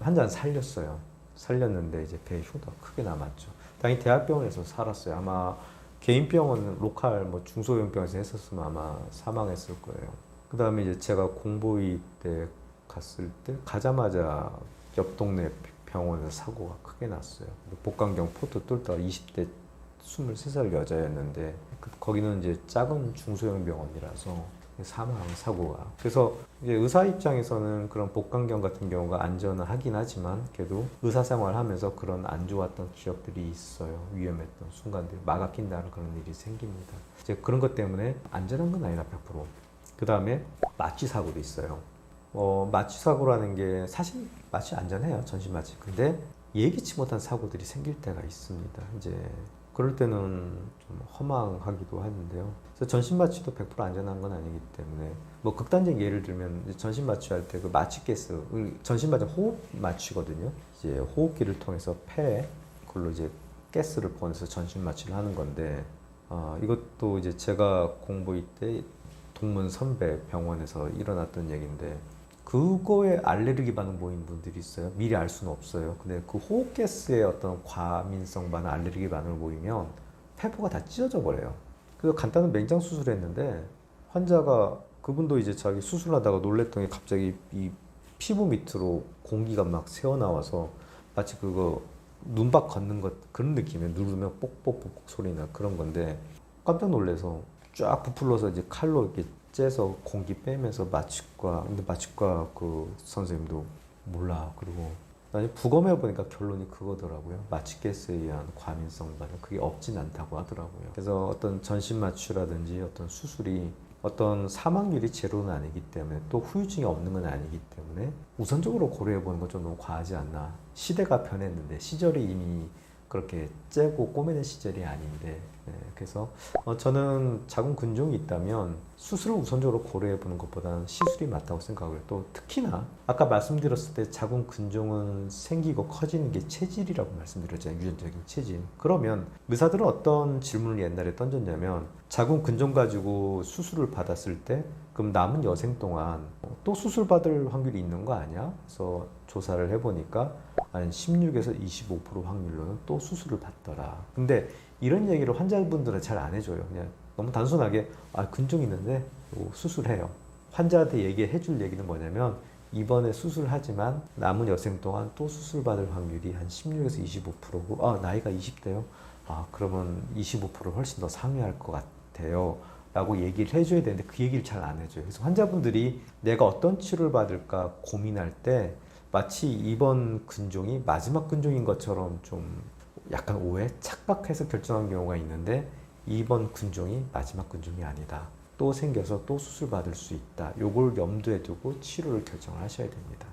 한 잔 살렸어요. 살렸는데 이제 배에 흉터가 크게 남았죠. 당연히 대학병원에서 살았어요. 아마 개인 병원 로컬 뭐 중소형병원에서 했었으면 아마 사망했을 거예요. 그 다음에 이제 제가 공보위 때 갔을 때 가자마자 옆 동네 병원에서 사고가 크게 났어요. 복강경 포도 뚫다가 20대 23살 여자였는데 거기는 이제 작은 중소형 병원이라서 사망 사고가. 그래서 이제 의사 입장에서는 그런 복강경 같은 경우가 안전하긴 하지만 그래도 의사 생활하면서 그런 안 좋았던 기억들이 있어요. 위험했던 순간들, 마가 낀다는 그런 일이 생깁니다. 이제 그런 것 때문에 안전한 건 아니다 100%. 그 다음에 마취 사고도 있어요. 마취 사고라는 게 사실 마취 안전해요. 전신 마취. 근데 예기치 못한 사고들이 생길 때가 있습니다. 이제 그럴 때는 좀 허망하기도 하는데요. 그래서 전신 마취도 100% 안전한 건 아니기 때문에 뭐 극단적인 예를 들면 전신 마취할 때 그 마취 가스, 전신 마취 호흡 마취거든요. 이제 호흡기를 통해서 폐에 그걸로 이제 가스를 보내서 전신 마취를 하는 건데 이것도 이제 제가 공부할 때 동문 선배 병원에서 일어났던 얘기인데 그거에 알레르기 반응 보인 분들이 있어요. 미리 알 수는 없어요. 근데 그 호흡가스의 어떤 과민성 반응, 알레르기 반응을 보이면 폐포가 다 찢어져 버려요. 그래서 간단한 맹장 수술을 했는데 환자가 그분도 이제 자기 수술하다가 놀랬던 게 갑자기 이 피부 밑으로 공기가 막 새어나와서 마치 그거 눈박 걷는 것 그런 느낌이에요. 누르면 뽁뽁뽁 소리나 그런 건데 깜짝 놀라서 쫙 부풀러서 이제 칼로 이렇게 째서 공기 빼면서 마취과 근데 마취과 그 선생님도 몰라. 그리고 나중에 부검해 보니까 결론이 그거더라고요. 마취가스에 의한 과민성 반응 그게 없진 않다고 하더라고요. 그래서 어떤 전신 마취라든지 어떤 수술이 어떤 사망률이 제로는 아니기 때문에 또 후유증이 없는 건 아니기 때문에 우선적으로 고려해 보는 건 좀 너무 과하지 않나. 시대가 변했는데 시절이 이미 그렇게 째고 꼬매는 시절이 아닌데 네, 그래서 저는 자궁근종이 있다면 수술을 우선적으로 고려해 보는 것보다는 시술이 맞다고 생각을 해요. 또 특히나 아까 말씀드렸을 때 자궁근종은 생기고 커지는 게 체질이라고 말씀드렸잖아요. 유전적인 체질. 그러면 의사들은 어떤 질문을 옛날에 던졌냐면 자궁근종 가지고 수술을 받았을 때 그럼 남은 여생 동안 또 수술 받을 확률이 있는 거 아니야? 그래서 조사를 해보니까 한 16에서 25% 확률로는 또 수술을 받더라. 근데 이런 얘기를 환자분들은 잘 안 해줘요. 그냥 너무 단순하게 근종 있는데 수술해요. 환자한테 얘기해 줄 얘기는 뭐냐면 이번에 수술하지만 남은 여생 동안 또 수술 받을 확률이 한 16에서 25%고 나이가 20대요. 그러면 25% 훨씬 더 상회할 것 같아요. 라고 얘기를 해줘야 되는데 그 얘기를 잘 안 해줘요. 그래서 환자분들이 내가 어떤 치료를 받을까 고민할 때 마치 이번 근종이 마지막 근종인 것처럼 좀 약간 오해, 착각해서 결정한 경우가 있는데 이번 근종이 마지막 근종이 아니다. 또 생겨서 또 수술 받을 수 있다. 요걸 염두에 두고 치료를 결정을 하셔야 됩니다.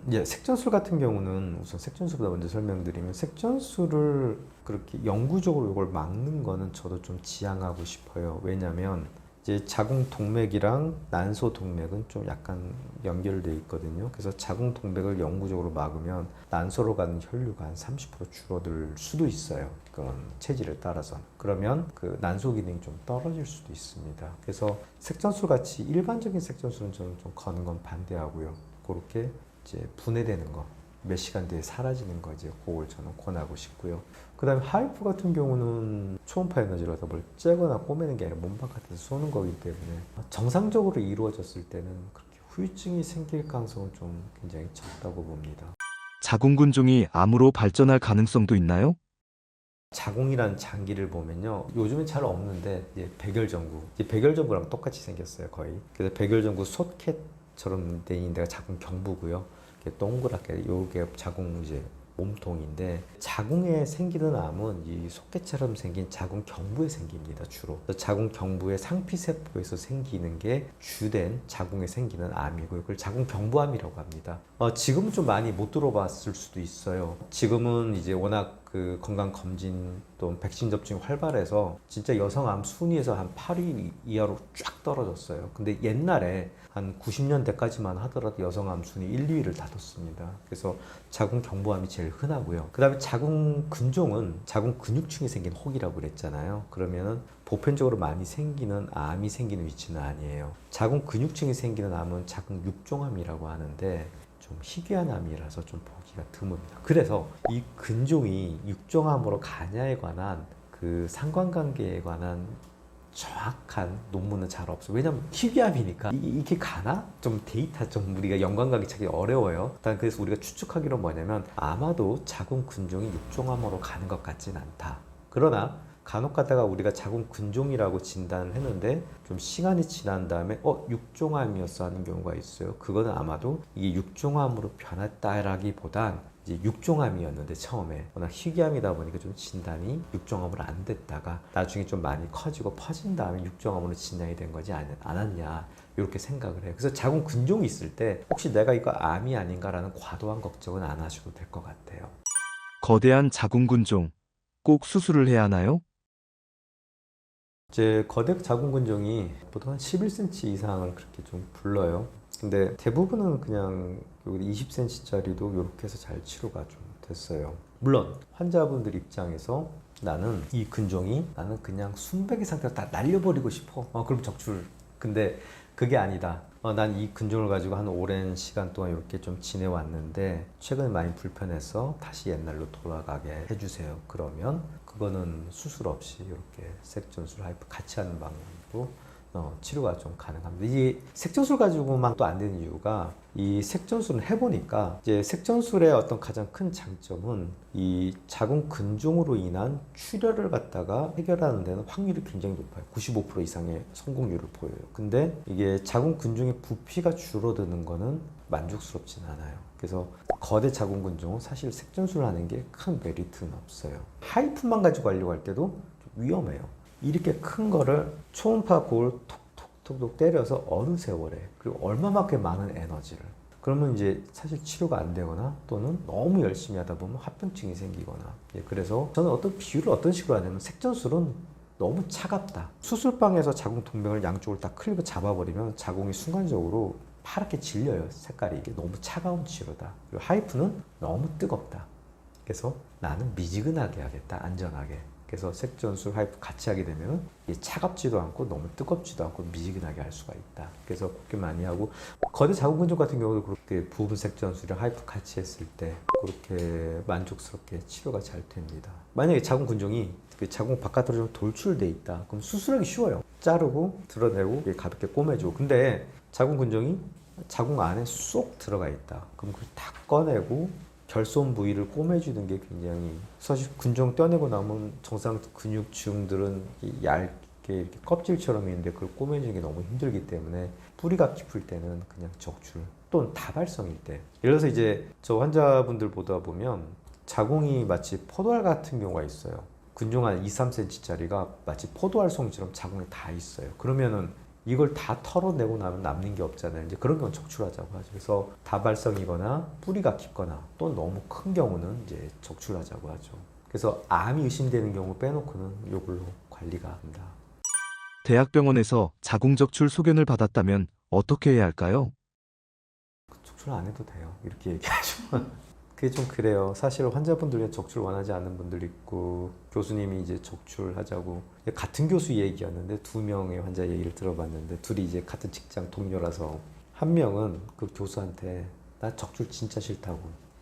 이제 색전술 같은 경우는 우선 색전술보다 먼저 설명드리면 색전술을 그렇게 영구적으로 이걸 막는 거는 저도 좀 지양하고 싶어요. 왜냐면 이제 자궁 동맥이랑 난소 동맥은 좀 약간 연결되어 있거든요. 그래서 자궁 동맥을 영구적으로 막으면 난소로 가는 혈류가 한 30% 줄어들 수도 있어요. 그런 체질에 따라서. 그러면 그 난소 기능이 좀 떨어질 수도 있습니다. 그래서 색전술 같이 일반적인 색전술은 저는 좀 거는 건 반대하고요. 그렇게 이제 분해되는 거, 몇 시간 뒤에 사라지는 거 이제 그걸 저는 권하고 싶고요. 그다음에 하이프 같은 경우는 초음파 에너지로 뭘 째거나 꼬매는 게 아니라 몸 바깥에서 쏘는 거기 때문에 정상적으로 이루어졌을 때는 그렇게 후유증이 생길 가능성은 좀 굉장히 적다고 봅니다. 자궁근종이 암으로 발전할 가능성도 있나요? 자궁이란 장기를 보면요, 요즘은 잘 없는데 이제 백열전구, 이제 백열전구랑 똑같이 생겼어요 거의. 그래서 백열전구 소켓처럼 돼 있는 데가 자궁 경부고요. 이렇게 동그랗게 요게 자궁 이제 몸통인데 자궁에 생기는 암은 이 소켓처럼 생긴 자궁 경부에 생깁니다 주로. 자궁 경부의 상피세포에서 생기는 게 주된 자궁에 생기는 암이고요. 그걸 자궁 경부암이라고 합니다. 지금은 좀 많이 못 들어봤을 수도 있어요. 지금은 이제 워낙 그 건강 검진 또 백신 접종이 활발해서 진짜 여성암 순위에서 한 8위 이하로 쫙 떨어졌어요. 근데 옛날에 한 90년대까지만 하더라도 여성암 순위 1, 2위를 다뤘습니다. 그래서 자궁 경부암이 제일 흔하고요. 그 다음에 자궁 근종은 자궁 근육층에 생긴 혹이라고 그랬잖아요. 그러면은 보편적으로 많이 생기는 암이 생기는 위치는 아니에요. 자궁 근육층에 생기는 암은 자궁 육종암이라고 하는데 좀 희귀한 암이라서 좀 보기가 드뭅니다. 그래서 이 근종이 육종암으로 가냐에 관한 그 상관관계에 관한 정확한 논문은 잘 없어요. 왜냐면 희귀암이니까 이게 가나? 좀 데이터 좀 우리가 연관관계 찾기 어려워요. 일단 그래서 우리가 추측하기로 뭐냐면 아마도 자궁 근종이 육종암으로 가는 것 같진 않다. 그러나 간혹 가다가 우리가 자궁 근종이라고 진단을 했는데 좀 시간이 지난 다음에 육종암이었어 하는 경우가 있어요. 그거는 아마도 이게 육종암으로 변했다라기보단 이제 육종암이었는데 처음에 워낙 희귀암이다 보니까 좀 진단이 육종암으로 안 됐다가 나중에 좀 많이 커지고 퍼진 다음에 육종암으로 진단이 된 거지 않았냐 이렇게 생각을 해요. 그래서 자궁 근종이 있을 때 혹시 내가 이거 암이 아닌가라는 과도한 걱정은 안 하셔도 될 것 같아요. 거대한 자궁근종, 꼭 수술을 해야 하나요? 이제 거대 자궁근종이 보통 한 11cm 이상을 그렇게 좀 불러요. 근데 대부분은 그냥 20cm짜리도 이렇게 해서 잘 치료가 좀 됐어요. 물론 환자분들 입장에서 나는 이 근종이 나는 그냥 순백의 상태로 다 날려버리고 싶어. 그럼 적출. 근데 그게 아니다. 난 이 근종을 가지고 한 오랜 시간 동안 이렇게 좀 지내왔는데 최근에 많이 불편해서 다시 옛날로 돌아가게 해주세요. 그러면 그거는 수술 없이 이렇게 색전술 하이프 같이 하는 방법으로 치료가 좀 가능합니다. 이 색전술 가지고만 또 안 되는 이유가 이 색전술을 해보니까 이제 색전술의 어떤 가장 큰 장점은 이 자궁 근종으로 인한 출혈을 갖다가 해결하는 데는 확률이 굉장히 높아요. 95% 이상의 성공률을 보여요. 근데 이게 자궁 근종의 부피가 줄어드는 거는 만족스럽진 않아요. 그래서 거대 자궁 근종은 사실 색전술을 하는 게 큰 메리트는 없어요. 하이프만 가지고 하려고 할 때도 좀 위험해요. 이렇게 큰 거를 초음파 골 톡톡톡톡 때려서 어느 세월에 그리고 얼마만큼 많은 에너지를 그러면 이제 사실 치료가 안 되거나 또는 너무 열심히 하다 보면 합병증이 생기거나 그래서 저는 어떤 비율을 어떤 식으로 하냐면 색전술은 너무 차갑다. 수술방에서 자궁 동맥을 양쪽을 다 클립을 잡아버리면 자궁이 순간적으로 파랗게 질려요. 색깔이. 이게 너무 차가운 치료다. 그리고 하이프는 너무 뜨겁다. 그래서 나는 미지근하게 하겠다. 안전하게. 그래서 색전술 하이프 같이 하게 되면 이게 차갑지도 않고 너무 뜨겁지도 않고 미지근하게 할 수가 있다. 그래서 그렇게 많이 하고, 거대 자궁근종 같은 경우도 그렇게 부분 색전술이랑 하이프 같이 했을 때 그렇게 만족스럽게 치료가 잘 됩니다. 만약에 자궁근종이 그 자궁 바깥으로 좀 돌출돼 있다, 그럼 수술하기 쉬워요. 자르고 드러내고 가볍게 꼬매주고. 근데 자궁근종이 자궁 안에 쏙 들어가 있다, 그럼 그걸 다 꺼내고 결손 부위를 꼬매주는 게 굉장히, 사실 근종 떼어내고 나면 정상 근육층들은 얇게 이렇게 껍질처럼 있는데 그걸 꼬매주는 게 너무 힘들기 때문에 뿌리가 깊을 때는 그냥 적출 또는 다발성일 때, 예를 들어서 이제 저 환자분들 보다 보면 자궁이 마치 포도알 같은 경우가 있어요. 근종 한 2, 3cm짜리가 마치 포도알 송이처럼 자궁에 다 있어요. 그러면은 이걸 다 털어내고 나면 남는 게 없잖아요. 이제 그런 건 적출하자고 하죠. 그래서 다발성이거나 뿌리가 깊거나 또 너무 큰 경우는 이제 적출하자고 하죠. 그래서 암이 의심되는 경우 빼놓고는 이걸로 관리가 합니다. 대학병원에서 자궁적출 소견을 받았다면 어떻게 해야 할까요? 적출 안 해도 돼요. 이렇게 얘기하시면. 그게 좀 그래요. 사실 환자분들 중에 적출 원하지 않는 분들 있고, 교수님이 이제 적출하자고, 같은 교수 얘기였는데 두 명의 환자 얘기를 들어봤는데 둘이 이제 같은 직장 동료라서 한 명은 그 교수한테 나 적출 진짜 싫다고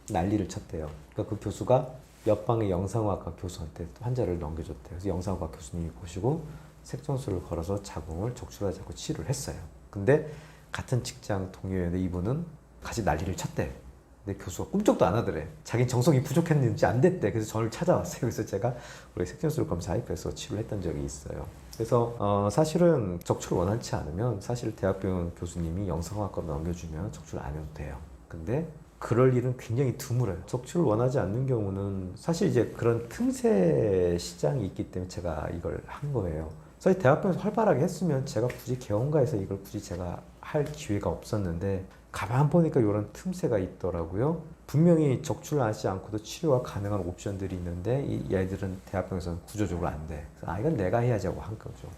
난리를 쳤대요. 그러니까 그 교수가 옆방의 영상학과 교수한테 환자를 넘겨줬대요. 그래서 영상학과 교수님이 보시고 색전술을 걸어서 자궁을 적출하자고 치료를 했어요. 근데 같은 직장 동료였는데 이분은 같이 난리를 쳤대. 근데 교수가 꿈쩍도 안 하더래. 자기 정성이 부족했는지 안 됐대. 그래서 저를 찾아왔어요. 그래서 제가 우리 색전술 검사 하이프에서 치료를 했던 적이 있어요. 그래서 사실은 적출을 원하지 않으면 사실 대학병원 교수님이 영상학과로 넘겨주면 적출 안 해도 돼요. 근데 그럴 일은 굉장히 드물어요. 적출을 원하지 않는 경우는 사실 이제 그런 틈새 시장이 있기 때문에 제가 이걸 한 거예요. 사실 대학병원에서 활발하게 했으면 제가 굳이 개원가에서 이걸 굳이 제가 할 기회가 없었는데 가만 보니까 이런 틈새가 있더라고요. 분명히 적출하지 않고도 치료가 가능한 옵션들이 있는데 이 얘들은 대학병원에서는 구조적으로 안 돼. 그래서 이건 내가 해야지하고 한 거죠.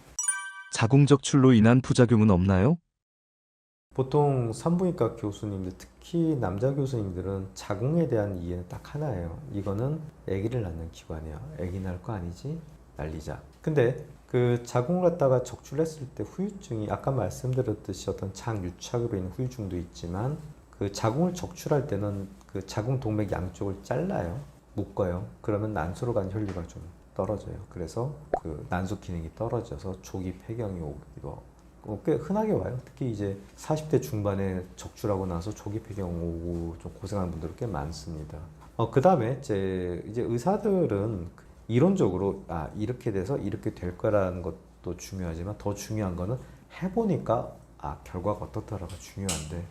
자궁적출로 인한 부작용은 없나요? 보통 산부인과 교수님들, 특히 남자 교수님들은 자궁에 대한 이해는 딱 하나예요. 이거는 아기를 낳는 기관이야. 아기 낳을 거 아니지? 날리자. 근데 그 자궁을 갖다가 적출했을 때 후유증이 아까 말씀드렸듯이 어떤 장 유착으로 인한 후유증도 있지만, 그 자궁을 적출할 때는 그 자궁 동맥 양쪽을 잘라요. 묶어요. 그러면 난소로 가는 혈류가 좀 떨어져요. 그래서 그 난소 기능이 떨어져서 조기 폐경이 오기도 꽤 흔하게 와요. 특히 이제 40대 중반에 적출하고 나서 조기 폐경 오고 좀 고생하는 분들 꽤 많습니다. 그 다음에 이제 의사들은 이론적으로 이렇게 돼서 이렇게 될 거라는 것도 중요하지만 더 중요한 거는 해보니까 결과가 어떻더라가 중요한데,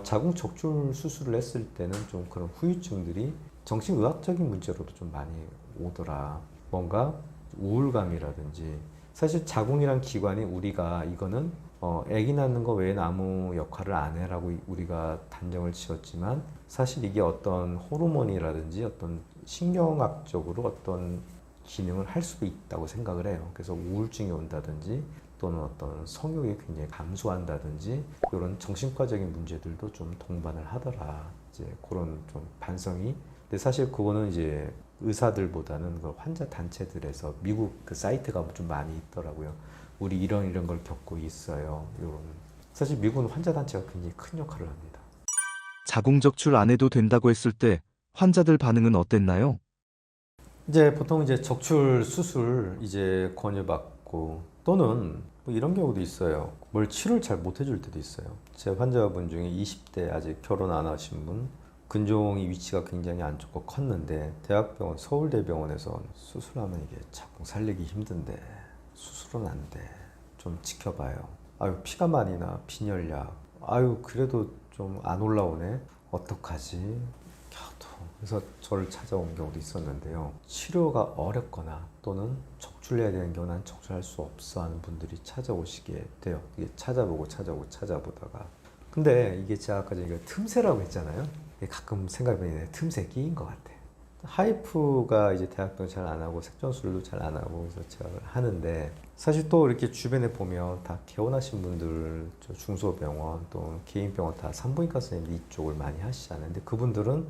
자궁 적출 수술을 했을 때는 좀 그런 후유증들이 정신의학적인 문제로도 좀 많이 오더라. 뭔가 우울감이라든지, 사실 자궁이란 기관이 우리가 이거는 아기 낳는 거 외에는 아무 역할을 안 해라고 우리가 단정을 지었지만, 사실 이게 어떤 호르몬이라든지 어떤 신경학적으로 어떤 기능을 할 수도 있다고 생각을 해요. 그래서 우울증이 온다든지 또는 어떤 성욕이 굉장히 감소한다든지 이런 정신과적인 문제들도 좀 동반을 하더라. 이제 그런 좀 반성이. 근데 사실 그거는 이제 의사들보다는 그 환자 단체들에서 미국 그 사이트가 좀 많이 있더라고요. 우리 이런 걸 겪고 있어요. 이런. 사실 미국은 환자 단체가 굉장히 큰 역할을 합니다. 자궁적출 안 해도 된다고 했을 때 환자들 반응은 어땠나요? 이제 보통 이제 적출 수술 이제 권유받고, 또는 뭐 이런 경우도 있어요. 뭘 치료를 잘 못 해줄 때도 있어요. 제 환자분 중에 20대 아직 결혼 안 하신 분, 근종이 위치가 굉장히 안 좋고 컸는데 대학병원 서울대병원에서 수술하면 이게 자궁 살리기 힘든데 수술은 안 돼. 좀 지켜봐요. 아유 피가 많이 나. 빈혈약. 아유 그래도 좀 안 올라오네. 어떡하지? 겨우. 그래서 저를 찾아온 경우도 있었는데요. 치료가 어렵거나 또는 적출해야 되는 경우 난 적출할 수 없어 하는 분들이 찾아오시게 돼요. 이게 찾아보다가. 근데 이게 제가 아까 전에 틈새라고 했잖아요. 이게 가끔 생각해보니 틈새 끼인 것 같아. 하이프가 이제 대학병 잘 안 하고 색전술도 잘 안 하고 그래서 제가 하는데 사실 또 이렇게 주변에 보면 다 개원하신 분들 저 중소병원 또 개인병원 다 산부인과 선생님들 이쪽을 많이 하시잖아요. 근데 그분들은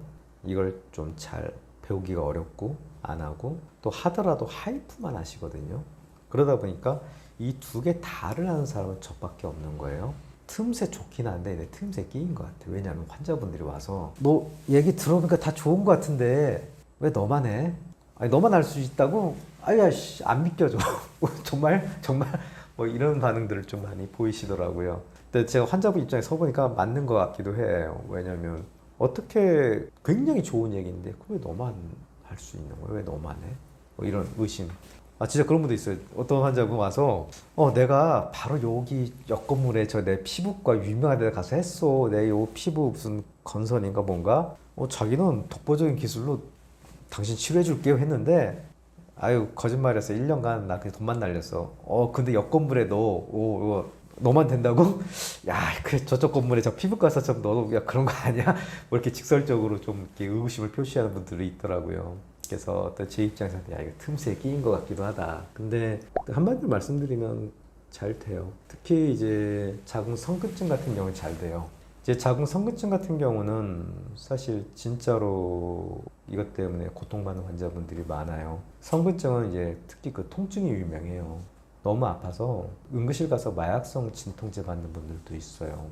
이걸 좀 잘 배우기가 어렵고 안 하고 또 하더라도 하이프만 하시거든요. 그러다 보니까 이 두 개 다를 하는 사람은 저밖에 없는 거예요. 틈새 좋긴 한데 내 틈새 끼인 것 같아. 왜냐하면 환자분들이 와서 너 얘기 들어보니까 다 좋은 것 같은데 왜 너만 해? 아니 너만 할 수 있다고? 아야 씨, 안 믿겨져. 정말 뭐 이런 반응들을 좀 많이 보이시더라고요. 근데 제가 환자분 입장에 서 보니까 맞는 것 같기도 해요. 왜냐면 어떻게 굉장히 좋은 얘기인데 왜 너만 할 수 있는 거야? 왜 너만 해? 뭐 이런 의심. 아 진짜 그런 분도 있어요. 어떤 환자분 와서 내가 바로 여기 옆 건물에 저 내 피부과 유명한 데 가서 했어. 내 요 피부 무슨 건선인가 뭔가. 자기는 독보적인 기술로 당신 치료해 줄게요 했는데 아유 거짓말해서 1년간 나 그냥 돈만 날렸어. 근데 옆 건물에 너만 된다고? 야, 그래 저쪽 건물에 저 피부과서 좀 너도 야 그런 거 아니야? 뭐 이렇게 직설적으로 좀 이렇게 의구심을 표시하는 분들이 있더라고요. 그래서 또 제 입장에서 야 이거 틈새에 끼인 것 같기도 하다. 근데 한마디로 말씀드리면 잘 돼요. 특히 이제 자궁 성근증 같은 경우는 잘 돼요. 이제 자궁 성근증 같은 경우는 사실 진짜로 이것 때문에 고통받는 환자분들이 많아요. 성근증은 이제 특히 그 통증이 유명해요. 너무 아파서 응급실 가서 마약성 진통제 받는 분들도 있어요.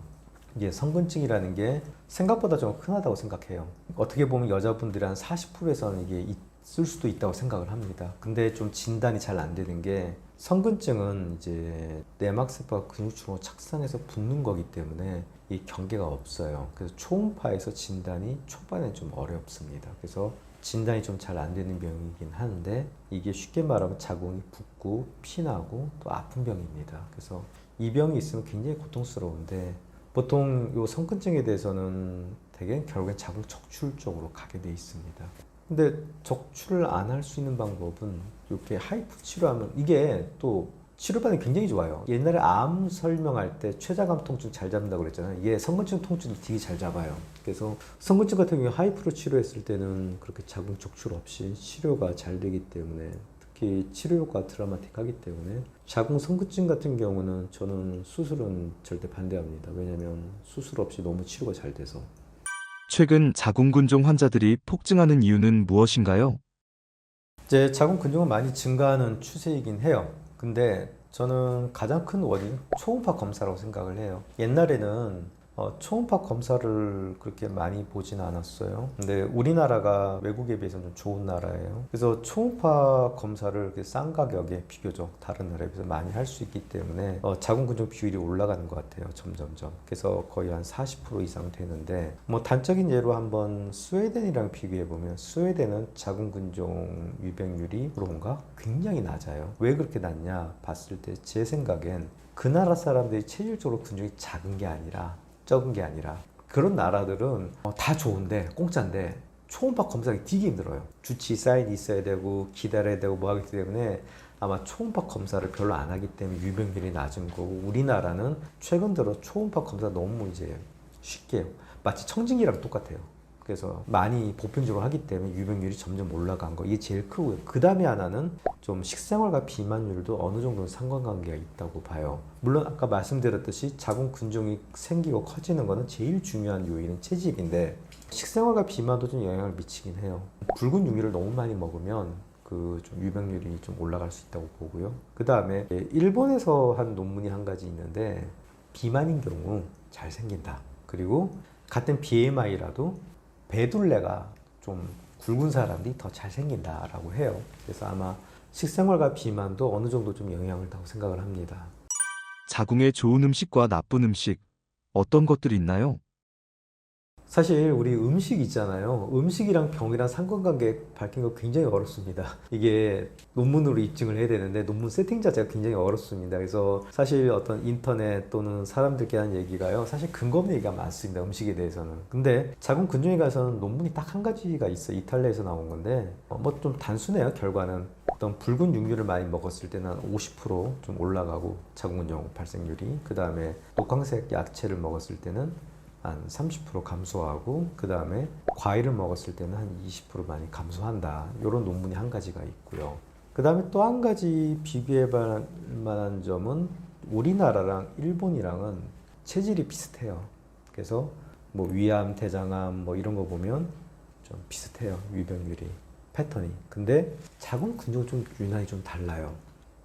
이게 성근증이라는 게 생각보다 좀 흔하다고 생각해요. 어떻게 보면 여자분들이 한 40%에서는 이게 있을 수도 있다고 생각을 합니다. 근데 좀 진단이 잘 안 되는 게 성근증은 이제 내막세포가 근육층으로 착상해서 붙는 거기 때문에 이 경계가 없어요. 그래서 초음파에서 진단이 초반에 좀 어렵습니다. 그래서 진단이 좀 잘 안 되는 병이긴 하는데 이게 쉽게 말하면 자궁이 붓고 피나고 또 아픈 병입니다. 그래서 이 병이 있으면 굉장히 고통스러운데 보통 이 성근증에 대해서는 대개 결국엔 자궁 적출 쪽으로 가게 돼 있습니다. 근데 적출을 안 할 수 있는 방법은 이렇게 하이프 치료하면 이게 또 치료 반응이 굉장히 좋아요. 옛날에 암 설명할 때 췌장암 통증 잘 잡는다고 그랬잖아요. 이게 성근증 통증도 되게 잘 잡아요. 그래서 성근증 같은 경우에 하이프로 치료했을 때는 그렇게 자궁 적출 없이 치료가 잘 되기 때문에 특히 치료 효과가 드라마틱하기 때문에 자궁 성근증 같은 경우는 저는 수술은 절대 반대합니다. 왜냐하면 수술 없이 너무 치료가 잘 돼서. 최근 자궁근종 환자들이 폭증하는 이유는 무엇인가요? 이제 자궁 근종은 많이 증가하는 추세이긴 해요. 근데 저는 가장 큰 원인 초음파 검사라고 생각을 해요. 옛날에는 초음파 검사를 그렇게 많이 보진 않았어요. 근데 우리나라가 외국에 비해서는 좀 좋은 나라예요. 그래서 초음파 검사를 이렇게 싼 가격에 비교적 다른 나라에 비해서 많이 할 수 있기 때문에 자궁 근종 비율이 올라가는 것 같아요. 점점점. 그래서 거의 한 40% 이상 되는데 뭐 단적인 예로 한번 스웨덴이랑 비교해 보면 스웨덴은 자궁 근종 유병률이 그런가 굉장히 낮아요. 왜 그렇게 낮냐 봤을 때 제 생각엔 그 나라 사람들이 체질적으로 근종이 작은 게 아니라 적은 게 아니라 그런 나라들은 다 좋은데 공짜인데 초음파 검사하기 되게 힘들어요. 주치 사인이 있어야 되고 기다려야 되고 뭐 하기 때문에 아마 초음파 검사를 별로 안 하기 때문에 유병률이 낮은 거고 우리나라는 최근 들어 초음파 검사 너무 이제 쉽게 마치 청진기랑 똑같아요. 그래서 많이 보편적으로 하기 때문에 유병률이 점점 올라간 거 이게 제일 크고요. 그 다음에 하나는 좀 식생활과 비만율도 어느 정도 상관관계가 있다고 봐요. 물론 아까 말씀드렸듯이 자궁 근종이 생기고 커지는 거는 제일 중요한 요인은 채집인데 식생활과 비만도 좀 영향을 미치긴 해요. 붉은 육류를 너무 많이 먹으면 그 좀 유병률이 좀 올라갈 수 있다고 보고요. 그 다음에 일본에서 한 논문이 한 가지 있는데 비만인 경우 잘 생긴다. 그리고 같은 BMI라도 배둘레가 좀 굵은 사람들이 더 잘생긴다라고 해요. 그래서 아마 식생활과 비만도 어느 정도 좀 영향을 있다고 생각을 합니다. 자궁에 좋은 음식과 나쁜 음식, 어떤 것들이 있나요? 사실 우리 음식 있잖아요. 음식이랑 병이랑 상관관계 밝힌 거 굉장히 어렵습니다. 이게 논문으로 입증을 해야 되는데 논문 세팅 자체가 굉장히 어렵습니다. 그래서 사실 어떤 인터넷 또는 사람들께 하는 얘기가요. 사실 근거 없는 얘기가 많습니다. 음식에 대해서는. 근데 자궁 근종에 가서는 논문이 딱 한 가지가 있어요. 이탈리아에서 나온 건데 뭐 좀 단순해요. 결과는. 어떤 붉은 육류를 많이 먹었을 때는 50%좀 올라가고 자궁 근종 발생률이 그 다음에 녹황색 야채를 먹었을 때는 한 30% 감소하고 그 다음에 과일을 먹었을 때는 한 20% 많이 감소한다. 이런 논문이 한 가지가 있고요. 그 다음에 또 한 가지 비교해 볼 만한 점은 우리나라랑 일본이랑은 체질이 비슷해요. 그래서 뭐 위암, 대장암 뭐 이런 거 보면 좀 비슷해요. 유병률이, 패턴이. 근데 자궁근종은 좀 유난히 좀 달라요.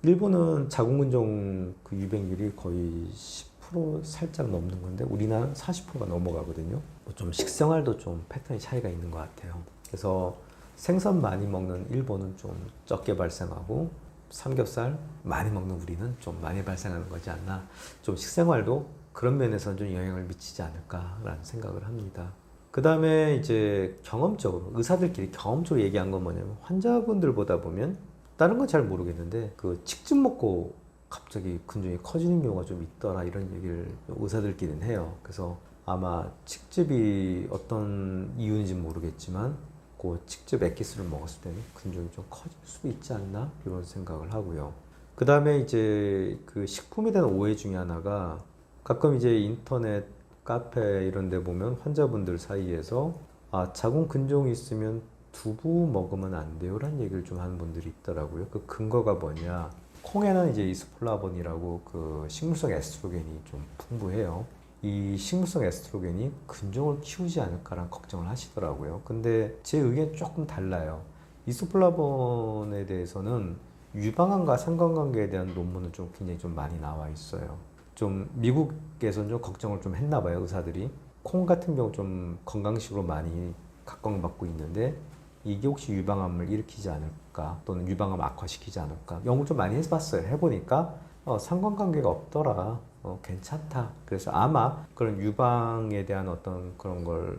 일본은 자궁근종 그 유병률이 거의 10% 살짝 넘는 건데 우리나라는 40%가 넘어가거든요. 뭐좀 식생활도 좀 패턴이 차이가 있는 것 같아요. 그래서 생선 많이 먹는 일본은 좀 적게 발생하고 삼겹살 많이 먹는 우리는 좀 많이 발생하는 거지 않나. 좀 식생활도 그런 면에서는 좀 영향을 미치지 않을까라는 생각을 합니다. 그 다음에 이제 경험적으로 의사들끼리 경험적으로 얘기한 건 뭐냐면 환자분들보다 보면 다른 건 잘 모르겠는데 그 칡즙 먹고 갑자기 근종이 커지는 경우가 좀 있더라 이런 얘기를 의사들끼리는 해요. 그래서 아마 칡즙이 어떤 이유인지 모르겠지만 그 칡즙 액기스를 먹었을 때는 근종이 좀 커질 수도 있지 않나 이런 생각을 하고요. 그 다음에 이제 그 식품에 대한 오해 중에 하나가 가끔 이제 인터넷 카페 이런 데 보면 환자분들 사이에서 아, 자궁 근종이 있으면 두부 먹으면 안 돼요 라는 얘기를 좀 하는 분들이 있더라고요. 그 근거가 뭐냐, 콩에는 이제 이소플라본이라고 그 식물성 에스트로겐이 좀 풍부해요. 이 식물성 에스트로겐이 근종을 키우지 않을까라는 걱정을 하시더라고요. 근데 제 의견이 조금 달라요. 이소플라본에 대해서는 유방암과 상관관계에 대한 논문은 좀 굉장히 좀 많이 나와 있어요. 좀 미국에서는 좀 걱정을 좀 했나 봐요, 의사들이. 콩 같은 경우 좀 건강식으로 많이 각광받고 있는데 이게 혹시 유방암을 일으키지 않을까 또는 유방암 악화시키지 않을까 연구 좀 많이 해봤어요. 해보니까 상관관계가 없더라. 괜찮다. 그래서 아마 그런 유방에 대한 어떤 그런 걸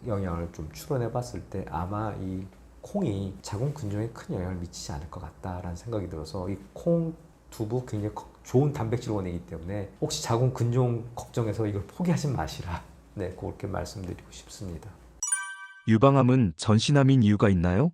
영향을 좀 추론해 봤을 때 아마 이 콩이 자궁 근종에 큰 영향을 미치지 않을 것 같다라는 생각이 들어서 이 콩, 두부 굉장히 좋은 단백질 원이기 때문에 혹시 자궁 근종 걱정해서 이걸 포기하지 마시라. 네, 그렇게 말씀드리고 싶습니다. 유방암은 전신암인 이유가 있나요?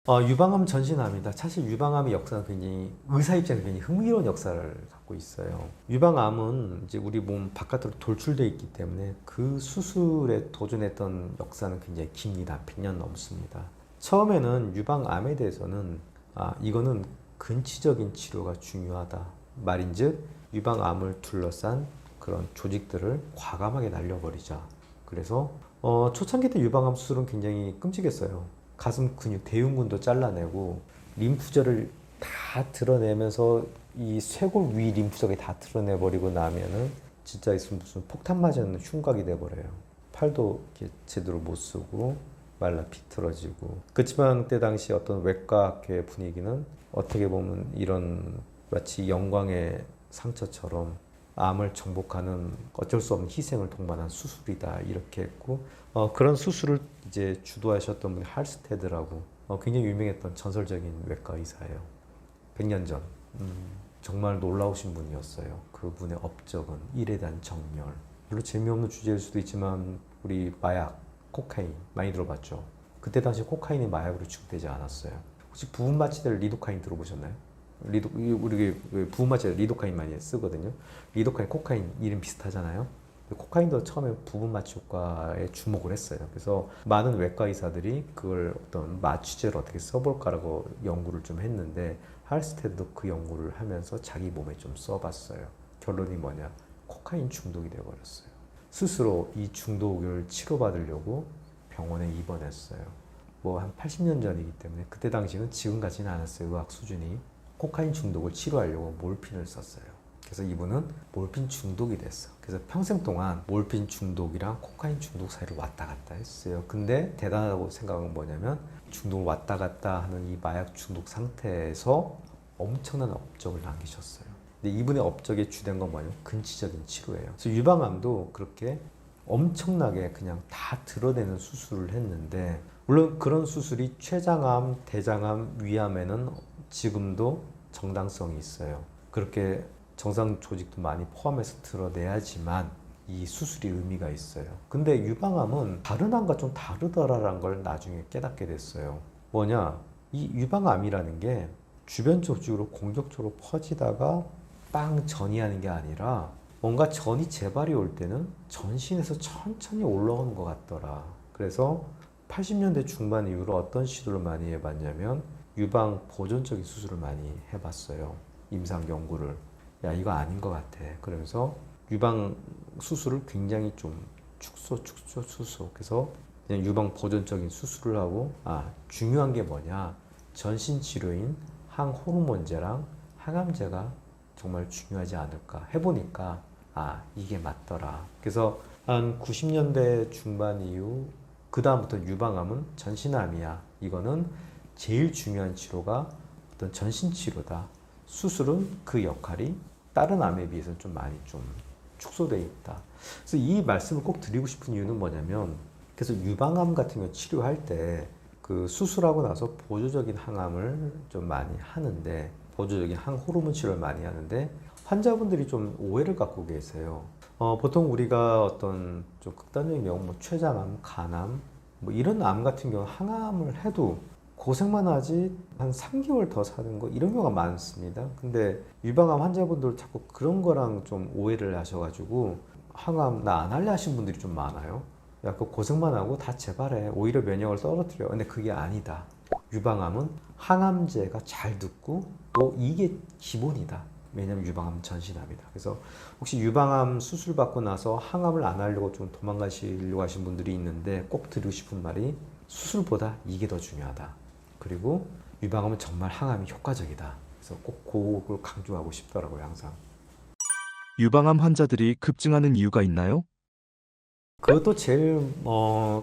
유방암 전신암이다. 사실 유방암의 역사는 굉장히 의사 입장에서 굉장히 흥미로운 역사를 갖고 있어요. 유방암은 이제 우리 몸 바깥으로 돌출되어 있기 때문에 그 수술에 도전했던 역사는 굉장히 깁니다. 100년 넘습니다. 처음에는 유방암에 대해서는 이거는 근치적인 치료가 중요하다. 말인즉 유방암을 둘러싼 그런 조직들을 과감하게 날려버리자. 그래서 초창기 때 유방암 수술은 굉장히 끔찍했어요. 가슴 근육 대흉근도 잘라내고 림프절을 다 드러내면서 이 쇄골 위 림프절이 다 드러내버리고 나면은 진짜 있으면 무슨 폭탄 맞은 흉곽이 돼버려요. 팔도 이렇게 제대로 못 쓰고 말라 비틀어지고. 그렇지만 그때 당시 어떤 외과학회 분위기는 어떻게 보면 이런 마치 영광의 상처처럼 암을 정복하는 어쩔 수 없는 희생을 동반한 수술이다 이렇게 했고 그런 수술을 이제 주도하셨던 분이 할스테드라고 굉장히 유명했던 전설적인 외과 의사예요. 100년 전 정말 놀라우신 분이었어요. 그분의 업적은 일에 대한 정열. 별로 재미없는 주제일 수도 있지만 우리 마약, 코카인 많이 들어봤죠. 그때 당시 코카인이 마약으로 취급되지 않았어요. 혹시 부분 마취제를 리도카인 들어보셨나요? 우리 부분 마취제 리도카인 많이 쓰거든요. 리도카인, 코카인 이름 비슷하잖아요. 코카인도 처음에 부분 마취 효과에 주목을 했어요. 그래서 많은 외과 의사들이 그걸 어떤 마취제를 어떻게 써볼까라고 연구를 좀 했는데 할스테드도 그 연구를 하면서 자기 몸에 좀 써봤어요. 결론이 뭐냐? 코카인 중독이 되어버렸어요. 스스로 이 중독을 치료받으려고 병원에 입원했어요. 뭐 한 80년 전이기 때문에 그때 당시는 지금 같지는 않았어요. 의학 수준이. 코카인 중독을 치료하려고 몰핀을 썼어요. 그래서 이분은 몰핀 중독이 됐어. 그래서 평생 동안 몰핀 중독이랑 코카인 중독 사이를 왔다 갔다 했어요. 근데 대단하다고 생각한 뭐냐면 중독을 왔다 갔다 하는 이 마약 중독 상태에서 엄청난 업적을 남기셨어요. 근데 이분의 업적의 주된 건 뭐냐면 근치적인 치료예요. 그래서 유방암도 그렇게 엄청나게 그냥 다 드러내는 수술을 했는데 물론 그런 수술이 췌장암, 대장암, 위암에는 지금도 정당성이 있어요. 그렇게 정상 조직도 많이 포함해서 드러내야지만 이 수술이 의미가 있어요. 근데 유방암은 다른 암과 좀 다르더라라는 걸 나중에 깨닫게 됐어요. 뭐냐? 이 유방암이라는 게 주변 조직으로 공격적으로 퍼지다가 빵 전이하는 게 아니라 뭔가 전이 재발이 올 때는 전신에서 천천히 올라오는 것 같더라. 그래서 80년대 중반 이후로 어떤 시도를 많이 해봤냐면 유방 보존적인 수술을 많이 해봤어요. 임상 연구를. 야, 이거 아닌 것 같아. 그러면서 유방 수술을 굉장히 좀 축소. 그래서 그냥 유방 보존적인 수술을 하고, 중요한 게 뭐냐. 전신 치료인 항호르몬제랑 항암제가 정말 중요하지 않을까 해보니까, 이게 맞더라. 그래서 한 90년대 중반 이후 그 다음부터 유방암은 전신암이야. 이거는 제일 중요한 치료가 어떤 전신 치료다. 수술은 그 역할이 다른 암에 비해서는 좀 많이 좀 축소되어 있다. 그래서 이 말씀을 꼭 드리고 싶은 이유는 뭐냐면, 그래서 유방암 같은 경우 치료할 때 그 수술하고 나서 보조적인 항암을 좀 많이 하는데, 보조적인 항호르몬 치료를 많이 하는데 환자분들이 좀 오해를 갖고 계세요. 보통 우리가 어떤 좀 극단적인 경우, 뭐 췌장암, 간암, 뭐 이런 암 같은 경우 항암을 해도 고생만 하지 한 3개월 더 사는 거 이런 경우가 많습니다. 근데 유방암 환자분들 자꾸 그런 거랑 좀 오해를 하셔가지고 항암 나 안 할래 하신 분들이 좀 많아요. 야, 그 고생만 하고 다 재발해. 오히려 면역을 떨어뜨려. 근데 그게 아니다. 유방암은 항암제가 잘 듣고 또 이게 기본이다. 왜냐면 유방암 전신암이다. 그래서 혹시 유방암 수술 받고 나서 항암을 안 하려고 좀 도망가시려고 하신 분들이 있는데 꼭 드리고 싶은 말이 수술보다 이게 더 중요하다. 그리고 유방암은 정말 항암이 효과적이다. 그래서 꼭 그걸 강조하고 싶더라고요, 항상. 유방암 환자들이 급증하는 이유가 있나요? 그것도 제일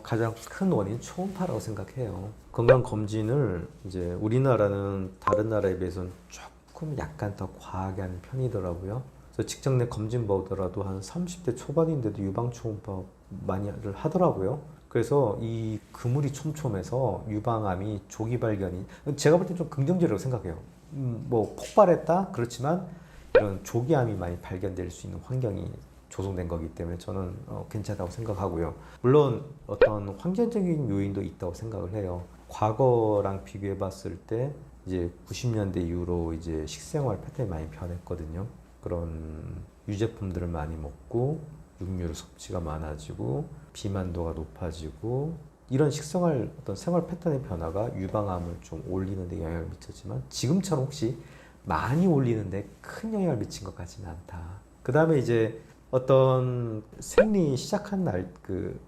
가장 큰 원인 초음파라고 생각해요. 건강검진을 이제 우리나라는 다른 나라에 비해서는 조금 약간 더 과하게 하는 편이더라고요. 그래서 직장 내 검진 보더라도 한 30대 초반인데도 유방 초음파 많이들 하더라고요. 그래서 이 그물이 촘촘해서 유방암이 조기 발견이, 제가 볼 때 좀 긍정적이라고 생각해요. 뭐 폭발했다 그렇지만 이런 조기암이 많이 발견될 수 있는 환경이 조성된 거기 때문에 저는 괜찮다고 생각하고요. 물론 어떤 환경적인 요인도 있다고 생각을 해요. 과거랑 비교해 봤을 때 이제 90년대 이후로 이제 식생활 패턴이 많이 변했거든요. 그런 유제품들을 많이 먹고 육류 섭취가 많아지고 비만도가 높아지고 이런 식생활 어떤 생활 패턴의 변화가 유방암을 좀 올리는 데 영향을 미쳤지만 지금처럼 혹시 많이 올리는데 큰 영향을 미친 것 같지는 않다. 그 다음에 이제 어떤 생리 시작한 날, 그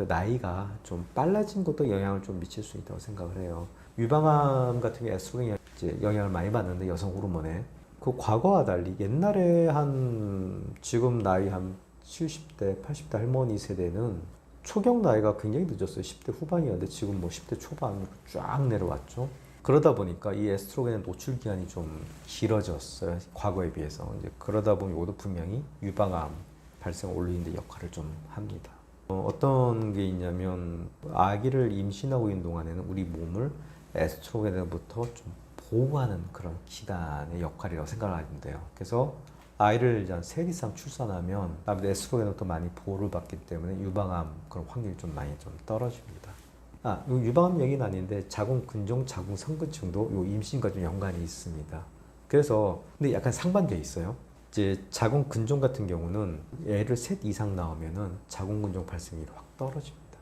나이가 좀 빨라진 것도 영향을 좀 미칠 수 있다고 생각을 해요. 유방암 같은 게 에스트로겐이 이제 영향을 많이 받는데 여성 호르몬에 그 과거와 달리 옛날에 한 지금 나이 한 70대, 80대 할머니 세대는 초경 나이가 굉장히 늦었어요. 10대 후반이었는데 지금 뭐 10대 초반으로 쫙 내려왔죠. 그러다 보니까 이 에스트로겐의 노출 기간이 좀 길어졌어요. 과거에 비해서. 이제 그러다 보면 이것도 분명히 유방암 발생을 올리는 데 역할을 좀 합니다. 어떤 게 있냐면 아기를 임신하고 있는 동안에는 우리 몸을 에스트로겐으로부터 좀 보호하는 그런 기관의 역할이라고 생각을 하는데요. 그래서 아이를 이제 한 3일 이상 출산하면 아무래도 에스트로겐으로부터 많이 보호를 받기 때문에 유방암 그런 확률이 좀 많이 좀 떨어집니다. 요 유방암 얘기는 아닌데 자궁근종, 자궁성근증도 요 임신과 좀 연관이 있습니다. 그래서 근데 약간 상반되어 있어요. 이제 자궁근종 같은 경우는 애를 셋 이상 낳으면은 자궁근종 발생률이 확 떨어집니다.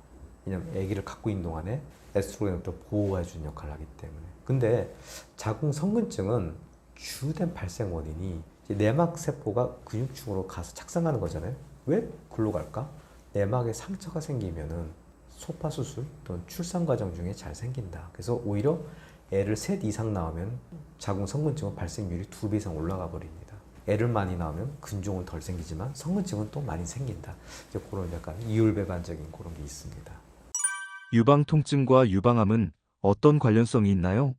왜냐면 아기를 갖고 있는 동안에 에스트로겐부터 보호해주는 역할을 하기 때문에. 근데 자궁성근증은 주된 발생 원인이 내막 세포가 근육층으로 가서 착상하는 거잖아요. 왜 글로 갈까? 내막에 상처가 생기면은 소파 수술 또는 출산 과정 중에 잘 생긴다. 그래서 오히려 애를 셋 이상 낳으면 자궁 성근증은 발생률이 2배 이상 올라가 버립니다. 애를 많이 낳으면 근종은 덜 생기지만 성근증은 또 많이 생긴다. 이제 그런 약간 이율배반적인 그런 게 있습니다. 유방 통증과 유방암은 어떤 관련성이 있나요?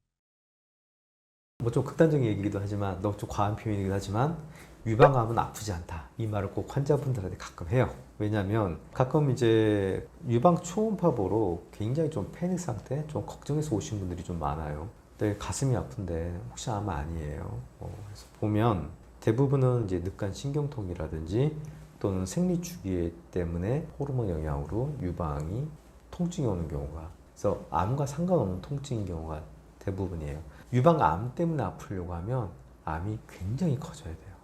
뭐 좀 극단적인 얘기이기도 하지만 너무 좀 과한 표현이기도 하지만 유방암은 아프지 않다. 이 말을 꼭 환자분들한테 가끔 해요. 왜냐하면 가끔 이제 유방 초음파 보러 굉장히 좀 패닉 상태, 좀 걱정해서 오신 분들이 좀 많아요. 근데 가슴이 아픈데 혹시 암 아니에요? 그래서 보면 대부분은 이제 늑간 신경통이라든지 또는 생리 주기 때문에 호르몬 영향으로 유방이 통증이 오는 경우가, 그래서 암과 상관없는 통증인 경우가 대부분이에요. 유방암 때문에 아프려고 하면 암이 굉장히 커져야 돼요.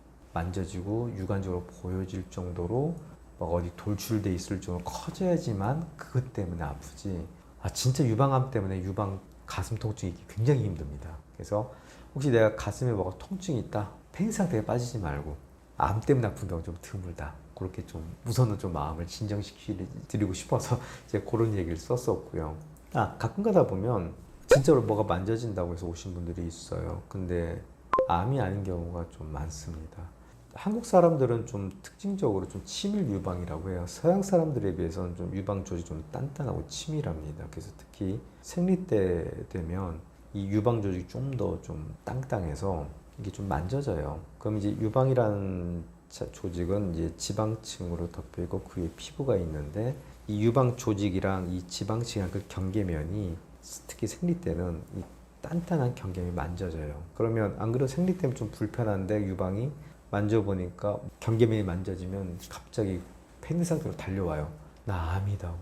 만져지고 육안적으로 보여질 정도로 막 어디 돌출돼 있을 정도로 커져야지만 그것 때문에 아프지. 진짜 유방암 때문에 유방 가슴 통증이 굉장히 힘듭니다. 그래서 혹시 내가 가슴에 뭐가 통증이 있다, 폐인 상태에 빠지지 말고 암 때문에 아픈 경우 좀 드물다. 그렇게 좀 우선은 좀 마음을 진정시키드리고 싶어서 이제 그런 얘기를 썼었고요. 가끔 가다 보면 진짜로 뭐가 만져진다고 해서 오신 분들이 있어요. 근데 암이 아닌 경우가 좀 많습니다. 한국 사람들은 좀 특징적으로 좀 치밀 유방이라고 해요. 서양 사람들에 비해서는 좀 유방 조직이 좀 단단하고 치밀합니다. 그래서 특히 생리 때 되면 이 유방 조직이 좀 더 좀 땅땅해서 이게 좀 만져져요. 그럼 이제 유방이라는 조직은 이제 지방층으로 덮여 있고 그 위에 피부가 있는데 이 유방 조직이랑 이 지방층이랑 그 경계면이 특히 생리 때는 이 단단한 경계면이 만져져요. 그러면 안 그래도 생리 때문에 좀 불편한데 유방이 만져보니까 경계면이 만져지면 갑자기 팬 상태로 달려와요. 나 암이다고.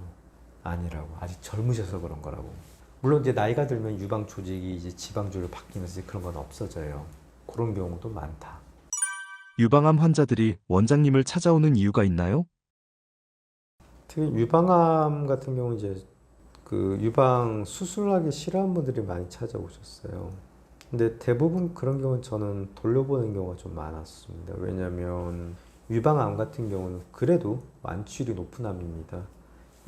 아니라고. 아직 젊으셔서 그런 거라고. 물론 이제 나이가 들면 유방 조직이 이제 지방 조직으로 바뀌면서 이제 그런 건 없어져요. 그런 경우도 많다. 유방암 환자들이 원장님을 찾아오는 이유가 있나요? 특히 유방암 같은 경우 이제 그 유방 수술하기 싫어하는 분들이 많이 찾아오셨어요. 근데 대부분 그런 경우는 저는 돌려보는 경우가 좀 많았습니다. 왜냐면 유방암 같은 경우는 그래도 완치율이 높은 암입니다.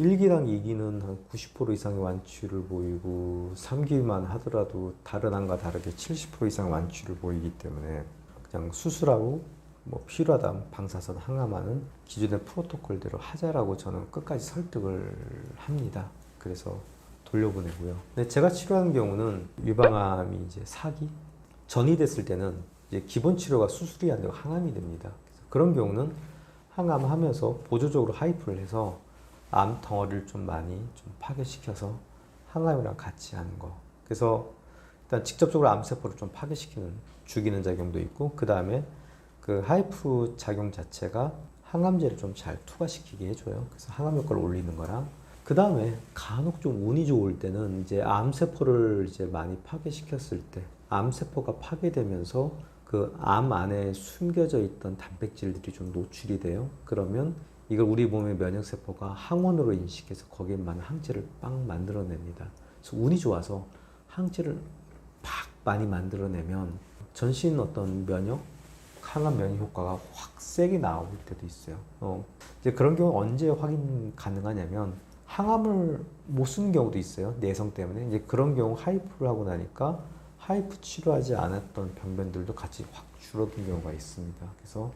1기랑 2기는 한 90% 이상의 완치율을 보이고 3기만 하더라도 다른 암과 다르게 70% 이상 완치율을 보이기 때문에 그냥 수술하고 뭐 필요하다면 방사선 항암하는 기존의 프로토콜대로 하자라고 저는 끝까지 설득을 합니다. 그래서 돌려보내고요. 근데 제가 치료하는 경우는 유방암이 이제 4기 전이 됐을 때는 이제 기본 치료가 수술이 아니라 항암이 됩니다. 그래서 그런 경우는 항암하면서 보조적으로 하이프를 해서 암 덩어리를 좀 많이 좀 파괴시켜서 항암이랑 같이 하는 거. 그래서 일단 직접적으로 암세포를 좀 파괴시키는 죽이는 작용도 있고 그 다음에 그 하이프 작용 자체가 항암제를 좀 잘 투과시키게 해줘요. 그래서 항암 효과를 올리는 거랑 그 다음에 간혹 좀 운이 좋을 때는 이제 암세포를 이제 많이 파괴시켰을 때 암세포가 파괴되면서 그 암 안에 숨겨져 있던 단백질들이 좀 노출이 돼요. 그러면 이걸 우리 몸의 면역세포가 항원으로 인식해서 거기에 맞는 항체를 빵 만들어냅니다. 그래서 운이 좋아서 항체를 팍 많이 만들어내면 전신 어떤 면역, 항암 면역 효과가 확 세게 나올 때도 있어요. 이제 그런 경우 언제 확인 가능하냐면 항암을 못 쓰는 경우도 있어요. 내성 때문에. 이제 그런 경우 하이프를 하고 나니까 하이프 치료하지 않았던 병변들도 같이 확 줄어든 경우가 있습니다. 그래서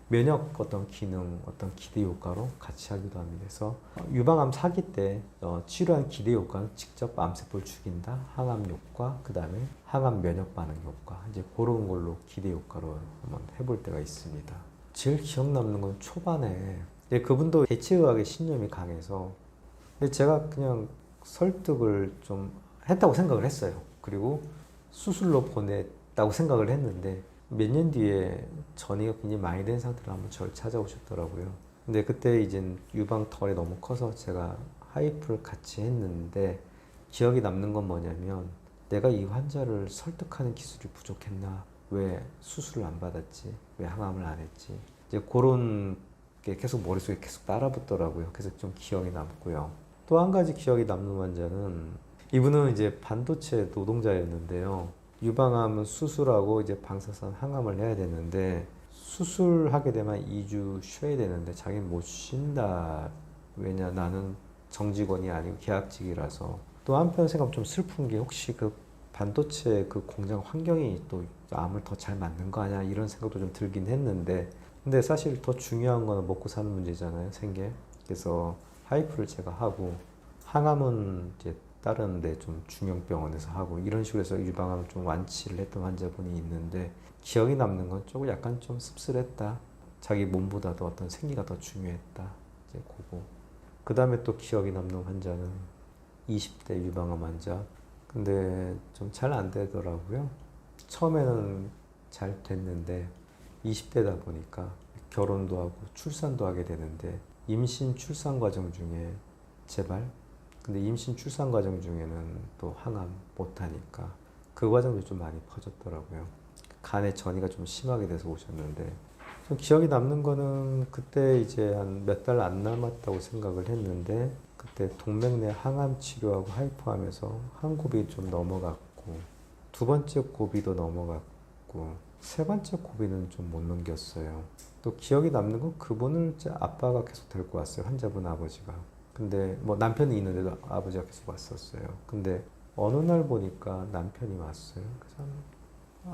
면역 어떤 기능, 어떤 기대 효과로 같이 하기도 합니다. 그래서 유방암 4기 때 치료한 기대 효과는 직접 암세포를 죽인다. 항암 효과, 그 다음에 항암 면역 반응 효과. 이제 그런 걸로 기대 효과로 한번 해볼 때가 있습니다. 제일 기억 남는 건 초반에 그분도 대체의학에 신념이 강해서 근데 제가 그냥 설득을 좀 했다고 생각을 했어요. 그리고 수술로 보냈다고 생각을 했는데 몇 년 뒤에 전이가 굉장히 많이 된 상태로 한번 저를 찾아오셨더라고요. 근데 그때 이제 유방 털이 너무 커서 제가 하이프를 같이 했는데 기억이 남는 건 뭐냐면 내가 이 환자를 설득하는 기술이 부족했나? 왜 수술을 안 받았지? 왜 항암을 안 했지? 이제 그런 게 계속 머릿속에 계속 따라붙더라고요. 그래서 좀 기억이 남고요. 또 한 가지 기억이 남는 환자는 이분은 이제 반도체 노동자였는데요. 유방암은 수술하고 이제 방사선 항암을 해야 되는데 수술하게 되면 2주 쉬어야 되는데 자기는 못 쉰다. 왜냐 나는 정직원이 아니고 계약직이라서. 또 한편 생각하면 좀 슬픈 게 혹시 그 반도체 그 공장 환경이 또 암을 더 잘 맞는 거 아니야 이런 생각도 좀 들긴 했는데 근데 사실 더 중요한 거는 먹고 사는 문제잖아요 생계. 그래서 하이프를 제가 하고 항암은 이제 다른 데 좀 중형병원에서 하고 이런 식으로 해서 유방암을 좀 완치를 했던 환자분이 있는데 기억이 남는 건 조금 약간 좀 씁쓸했다. 자기 몸보다도 어떤 생리가 더 중요했다. 이제 그거. 그 다음에 또 기억이 남는 환자는 20대 유방암 환자. 근데 좀 잘 안 되더라고요. 처음에는 잘 됐는데 20대다 보니까 결혼도 하고 출산도 하게 되는데 임신 출산 과정 중에 재발 근데 임신 출산 과정 중에는 또 항암 못하니까 그 과정도 좀 많이 퍼졌더라고요. 간에 전이가 좀 심하게 돼서 오셨는데 좀 기억이 남는 거는 그때 이제 한 몇 달 안 남았다고 생각을 했는데 그때 동맥내 항암 치료하고 하이퍼하면서 한 고비 좀 넘어갔고 두 번째 고비도 넘어갔고 세 번째 고비는 좀 못 넘겼어요. 또 기억이 남는 건 그분을 이제 아빠가 계속 데리고 왔어요. 환자분 아버지가. 근데 뭐 남편이 있는데도 아버지가 계속 왔었어요. 근데 어느 날 보니까 남편이 왔어요. 그래서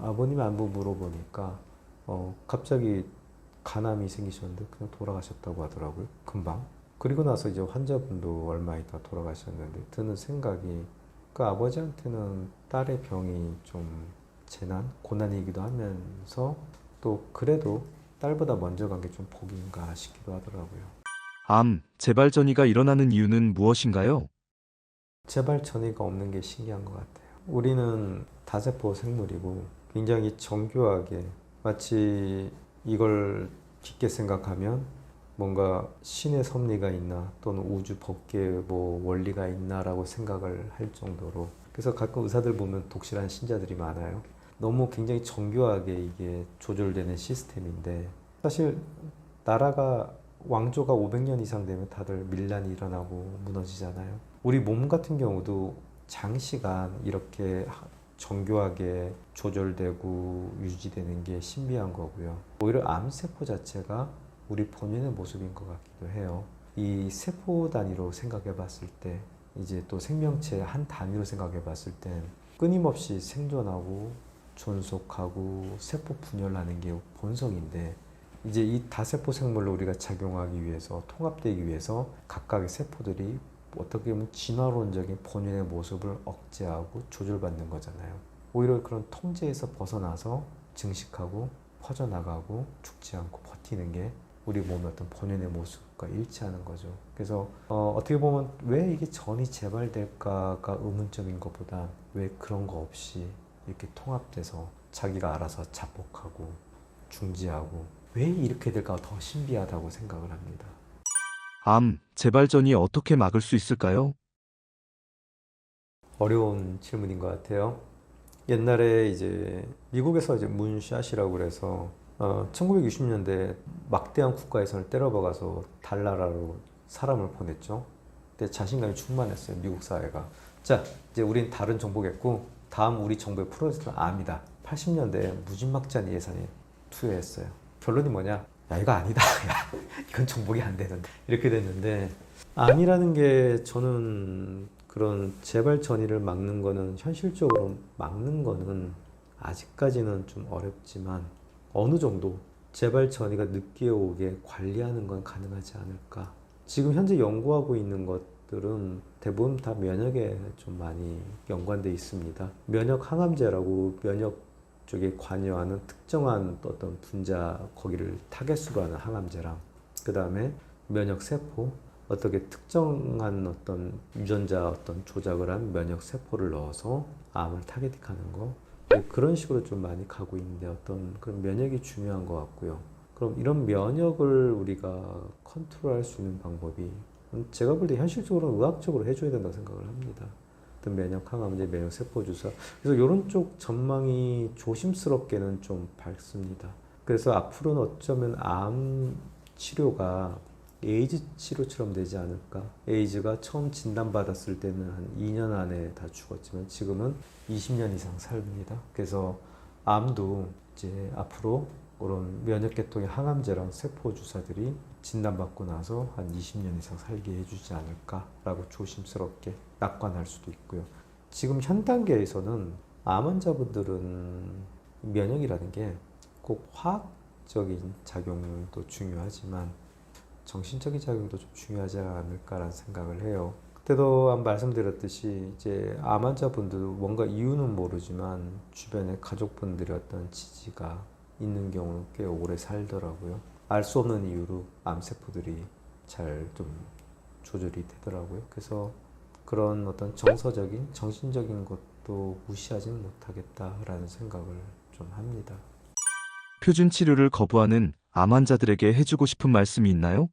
아버님 안부 물어보니까 갑자기 간암이 생기셨는데 그냥 돌아가셨다고 하더라고요. 금방. 그리고 나서 이제 환자분도 얼마 있다 돌아가셨는데 드는 생각이 그 아버지한테는 딸의 병이 좀 재난, 고난이기도 하면서 또 그래도 딸보다 먼저 간 게 좀 복인가 싶기도 하더라고요. 암, 재발 전이가 일어나는 이유는 무엇인가요? 재발 전이가 없는 게 신기한 것 같아요. 우리는 다세포 생물이고 굉장히 정교하게 마치 이걸 깊게 생각하면 뭔가 신의 섭리가 있나 또는 우주 법계의 뭐 원리가 있나라고 생각을 할 정도로 그래서 가끔 의사들 보면 독실한 신자들이 많아요. 너무 굉장히 정교하게 이게 조절되는 시스템인데 사실 나라가 왕조가 500년 이상 되면 다들 밀란이 일어나고 무너지잖아요. 우리 몸 같은 경우도 장시간 이렇게 정교하게 조절되고 유지되는 게 신비한 거고요. 오히려 암세포 자체가 우리 본연의 모습인 것 같기도 해요. 이 세포 단위로 생각해 봤을 때 이제 또 생명체 한 단위로 생각해 봤을 땐 끊임없이 생존하고 존속하고 세포 분열하는 게 본성인데 이제 이 다세포 생물로 우리가 작용하기 위해서 통합되기 위해서 각각의 세포들이 어떻게 보면 진화론적인 본연의 모습을 억제하고 조절받는 거잖아요. 오히려 그런 통제에서 벗어나서 증식하고 퍼져나가고 죽지 않고 버티는 게 우리 몸의 어떤 본연의 모습과 일치하는 거죠. 그래서 어떻게 보면 왜 이게 전이 재발될까가 의문점인 것보다 왜 그런 거 없이 이렇게 통합돼서 자기가 알아서 자폭하고 중지하고 왜 이렇게 될까 더 신비하다고 생각을 합니다. 암, 재발 전이 어떻게 막을 수 있을까요? 어려운 질문인 것 같아요. 옛날에 이제 미국에서 이제 문샷이라고 그래서 1960년대 막대한 국가 예산을 때려박아서 달나라로 사람을 보냈죠. 그때 자신감이 충만했어요, 미국 사회가. 자, 이제 우린 다른 정보겠고 다음 우리 정부의 프로젝트는 암이다. 80년대에 무지막지한 예산이 투여했어요. 결론이 뭐냐? 야, 이거 아니다. 야, 이건 정복이 안 되는데. 이렇게 됐는데 암이라는 게 저는 그런 재발 전이를 막는 거는 현실적으로 막는 거는 아직까지는 좀 어렵지만 어느 정도 재발 전이가 늦게 오게 관리하는 건 가능하지 않을까. 지금 현재 연구하고 있는 것들은 대부분 다 면역에 좀 많이 연관돼 있습니다. 면역 항암제라고 면역 쪽에 관여하는 특정한 어떤 분자 거기를 타겟으로 하는 항암제랑 그 다음에 면역 세포 어떻게 특정한 어떤 유전자 어떤 조작을 한 면역 세포를 넣어서 암을 타겟팅하는 거 그런 식으로 좀 많이 가고 있는데 어떤 그런 면역이 중요한 것 같고요. 그럼 이런 면역을 우리가 컨트롤할 수 있는 방법이 제가 볼 때 현실적으로 의학적으로 해줘야 된다고 생각을 합니다. 어떤 면역 항암제, 면역 세포 주사. 그래서 이런 쪽 전망이 조심스럽게는 좀 밝습니다. 그래서 앞으로는 어쩌면 암 치료가 에이즈 치료처럼 되지 않을까. 에이즈가 처음 진단받았을 때는 한 2년 안에 다 죽었지만 지금은 20년 이상 삽니다. 그래서 암도 이제 앞으로 그런 면역계통의 항암제랑 세포 주사들이 진단받고 나서 한 20년 이상 살게 해주지 않을까라고 조심스럽게 낙관할 수도 있고요. 지금 현 단계에서는 암 환자분들은 면역이라는 게 꼭 화학적인 작용도 중요하지만 정신적인 작용도 좀 중요하지 않을까라는 생각을 해요. 그때도 말씀드렸듯이 이제 암 환자분들 뭔가 이유는 모르지만 주변에 가족분들의 어떤 지지가 있는 경우는 꽤 오래 살더라고요. 알 수 없는 이유로 암세포들이 잘 좀 조절이 되더라고요. 그래서 그런 어떤 정서적인, 정신적인 것도 무시하지는 못하겠다라는 생각을 좀 합니다. 표준 치료를 거부하는 암 환자들에게 해주고 싶은 말씀이 있나요?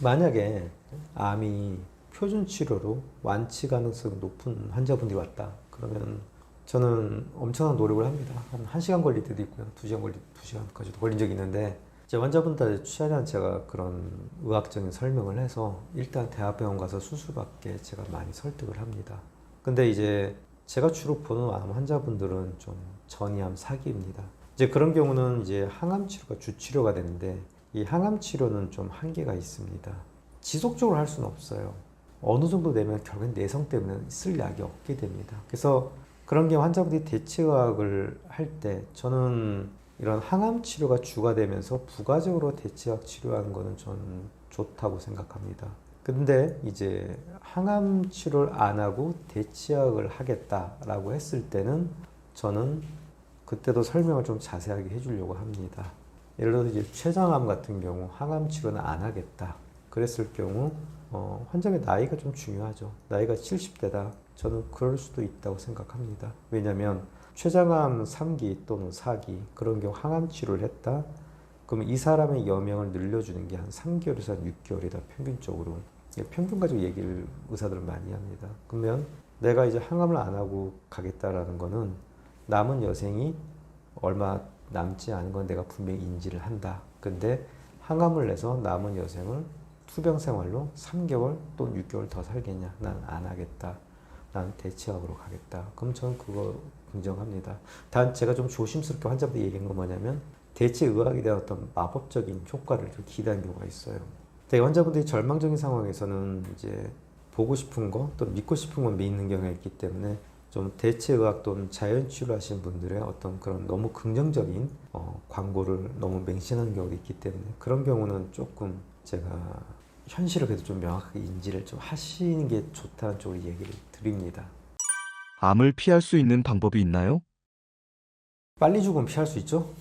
만약에 암이 표준 치료로 완치 가능성이 높은 환자분들이 왔다. 그러면 저는 엄청난 노력을 합니다. 한 1시간 걸릴 때도 있고요. 2시간 2시간까지도 걸린 적이 있는데 이제 환자분들 취하면 제가 그런 의학적인 설명을 해서 일단 대학병원 가서 수술받게 제가 많이 설득을 합니다. 근데 이제 제가 주로 보는 암 환자분들은 좀 전이암 사기입니다. 이제 그런 경우는 이제 항암 치료가 주치료가 되는데 이 항암 치료는 좀 한계가 있습니다. 지속적으로 할 수는 없어요. 어느 정도 되면 결국엔 내성 때문에 쓸 약이 없게 됩니다. 그래서 그런 경우 환자분들이 대체의학을 할 때 저는 이런 항암 치료가 주가 되면서 부가적으로 대체의학 치료하는 거는 저는 좋다고 생각합니다. 근데 이제 항암 치료를 안 하고 대체약을 하겠다라고 했을 때는 저는 그때도 설명을 좀 자세하게 해주려고 합니다. 예를 들어서 이제 췌장암 같은 경우 항암 치료는 안 하겠다. 그랬을 경우 환자의 나이가 좀 중요하죠. 나이가 70대다. 저는 그럴 수도 있다고 생각합니다. 왜냐하면 췌장암 3기 또는 4기 그런 경우 항암 치료를 했다. 그러면 이 사람의 여명을 늘려주는 게 한 3개월에서 한 6개월이다. 평균적으로. 평균 가지고 얘기를 의사들은 많이 합니다. 그러면 내가 이제 항암을 안 하고 가겠다라는 거는 남은 여생이 얼마 남지 않은 건 내가 분명히 인지를 한다. 근데 항암을 해서 남은 여생을 투병 생활로 3개월 또는 6개월 더 살겠냐? 난 안 하겠다. 난 대체학으로 가겠다. 그럼 저는 그거 긍정합니다. 단 제가 좀 조심스럽게 환자분들 얘기한 건 뭐냐면 대체의학에 대한 어떤 마법적인 효과를 좀 기대하는 경우가 있어요. 되게 환자분들이 절망적인 상황에서는 이제 보고 싶은 거 또 믿고 싶은 건 믿는 경우가 있기 때문에 좀 대체의학 또는 자연치료 하시는 분들의 어떤 그런 너무 긍정적인 광고를 너무 맹신하는 경우도 있기 때문에 그런 경우는 조금 제가 현실을 그래도 좀 명확하게 인지를 좀 하시는 게 좋다는 쪽으로 얘기를 드립니다. 암을 피할 수 있는 방법이 있나요? 빨리 죽으면 피할 수 있죠?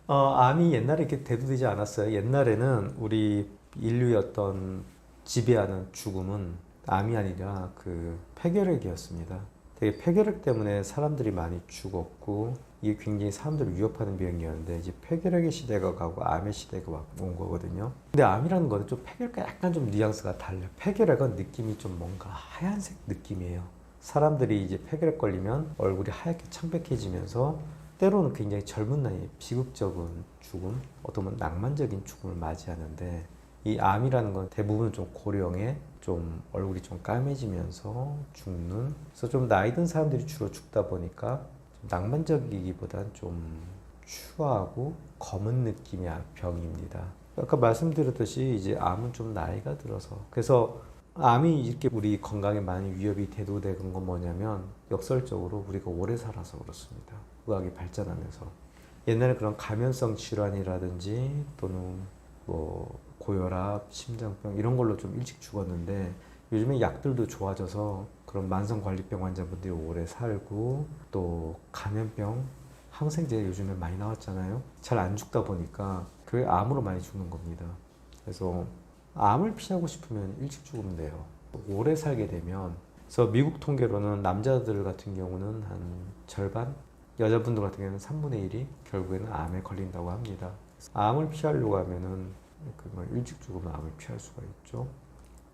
암이 옛날에 이렇게 대두되지 않았어요. 옛날에는 우리 인류의 어떤 지배하는 죽음은 암이 아니라 그 폐결핵이었습니다. 되게 폐결핵 때문에 사람들이 많이 죽었고 이게 굉장히 사람들을 위협하는 병이었는데 이제 폐결핵의 시대가 가고 암의 시대가 온 거거든요. 근데 암이라는 거는 좀 폐결핵과 약간 좀 뉘앙스가 달라요. 폐결핵은 느낌이 좀 뭔가 하얀색 느낌이에요. 사람들이 이제 폐결핵 걸리면 얼굴이 하얗게 창백해지면서 때로는 굉장히 젊은 나이에 비극적인 죽음, 어떤 낭만적인 죽음을 맞이하는데 이 암이라는 건 대부분 좀 고령에 좀 얼굴이 좀 까매지면서 죽는 그래서 좀 나이 든 사람들이 주로 죽다 보니까 좀 낭만적이기보단 좀 추하고 검은 느낌의 병입니다. 아까 말씀드렸듯이 이제 암은 좀 나이가 들어서 그래서 암이 이렇게 우리 건강에 많이 위협이 대두되는 건 뭐냐면 역설적으로 우리가 오래 살아서 그렇습니다. 의학이 발전하면서 옛날에 그런 감염성 질환이라든지 또는 뭐 고혈압, 심장병 이런 걸로 좀 일찍 죽었는데 요즘에 약들도 좋아져서 그런 만성관리병 환자분들이 오래 살고 또 감염병, 항생제 요즘에 많이 나왔잖아요. 잘 안 죽다 보니까 그게 암으로 많이 죽는 겁니다. 그래서 암을 피하고 싶으면 일찍 죽으면 돼요. 오래 살게 되면 그래서 미국 통계로는 남자들 같은 경우는 한 절반, 여자분들 같은 경우는 3분의 1이 결국에는 암에 걸린다고 합니다. 암을 피하려고 하면은 일찍 죽으면 암을 피할 수가 있죠.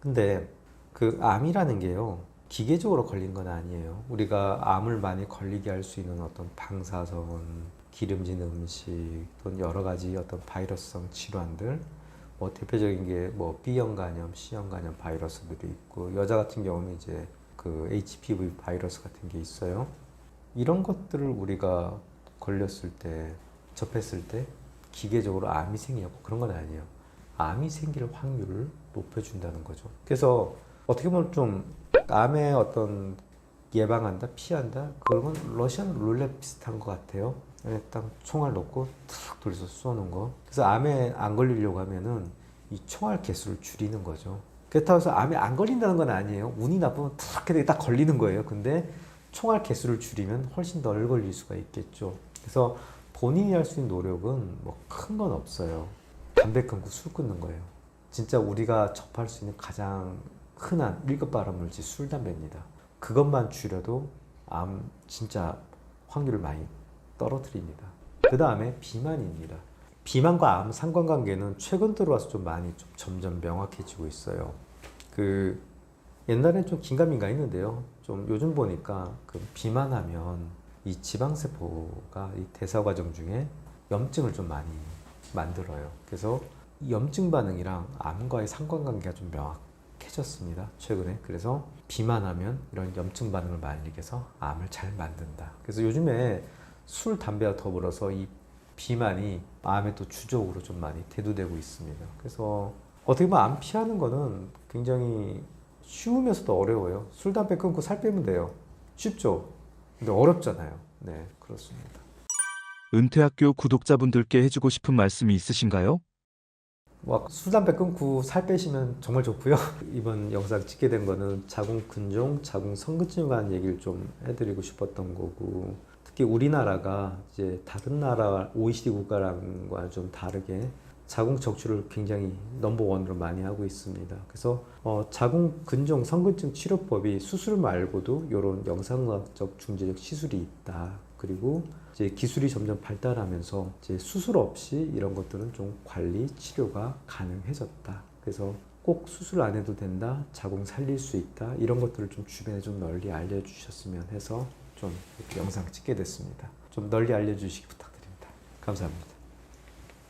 근데 그 암이라는 게요, 기계적으로 걸린 건 아니에요. 우리가 암을 많이 걸리게 할 수 있는 어떤 방사선, 기름진 음식, 또는 여러 가지 어떤 바이러스성 질환들, 뭐 대표적인 게 뭐 B형 간염, C형 간염 바이러스들이 있고 여자 같은 경우는 이제 그 HPV 바이러스 같은 게 있어요. 이런 것들을 우리가 걸렸을 때, 접했을 때 기계적으로 암이 생기냐고 그런 건 아니에요. 암이 생길 확률을 높여준다는 거죠. 그래서 어떻게 보면 좀 암의 어떤 예방한다, 피한다 그런 건 러시안 룰렛 비슷한 것 같아요. 딱 총알 놓고 탁 돌려서 쏘는 거. 그래서 암에 안 걸리려고 하면은 이 총알 개수를 줄이는 거죠. 그렇다고 해서 암에 안 걸린다는 건 아니에요. 운이 나쁘면 탁 이렇게 딱 걸리는 거예요. 근데 총알 개수를 줄이면 훨씬 덜 걸릴 수가 있겠죠. 그래서 본인이 할 수 있는 노력은 뭐 큰 건 없어요. 담배 끊고 술 끊는 거예요. 진짜 우리가 접할 수 있는 가장 흔한 1급 발암 물질 술, 담배입니다. 그것만 줄여도 암 진짜 확률을 많이 떨어뜨립니다. 그 다음에 비만입니다. 비만과 암 상관관계는 최근 들어와서 좀 많이 좀 점점 명확해지고 있어요. 그 옛날엔 좀 긴가민가 했는데요. 좀 요즘 보니까 그 비만하면 이 지방세포가 이 대사 과정 중에 염증을 좀 많이 만들어요. 그래서 염증 반응이랑 암과의 상관관계가 좀 명확해졌습니다. 최근에. 그래서 비만하면 이런 염증 반응을 말리게 해서 암을 잘 만든다. 그래서 요즘에 술, 담배와 더불어서 이 비만이 암의 또 주적으로 좀 많이 대두되고 있습니다. 그래서 어떻게 보면 암 피하는 거는 굉장히 쉬우면서도 어려워요. 술, 담배 끊고 살 빼면 돼요. 쉽죠? 근데 어렵잖아요. 네, 그렇습니다. 은퇴학교 구독자분들께 해주고 싶은 말씀이 있으신가요? 술, 담배 끊고 살 빼시면 정말 좋고요. 이번 영상 찍게 된 거는 자궁근종, 자궁성근증에 관한 얘기를 좀 해드리고 싶었던 거고, 특히 우리나라가 이제 다른 나라 OECD 국가랑과 좀 다르게 자궁 적출을 굉장히 넘버원으로 많이 하고 있습니다. 그래서 자궁근종 성근증 치료법이 수술 말고도 이런 영상의학적 중재적 시술이 있다. 그리고 이제 기술이 점점 발달하면서 이제 수술 없이 이런 것들은 좀 관리 치료가 가능해졌다. 그래서 꼭 수술 안 해도 된다, 자궁 살릴 수 있다, 이런 것들을 좀 주변에 좀 널리 알려주셨으면 해서 좀 이렇게 영상 찍게 됐습니다. 좀 널리 알려주시기 부탁드립니다. 감사합니다.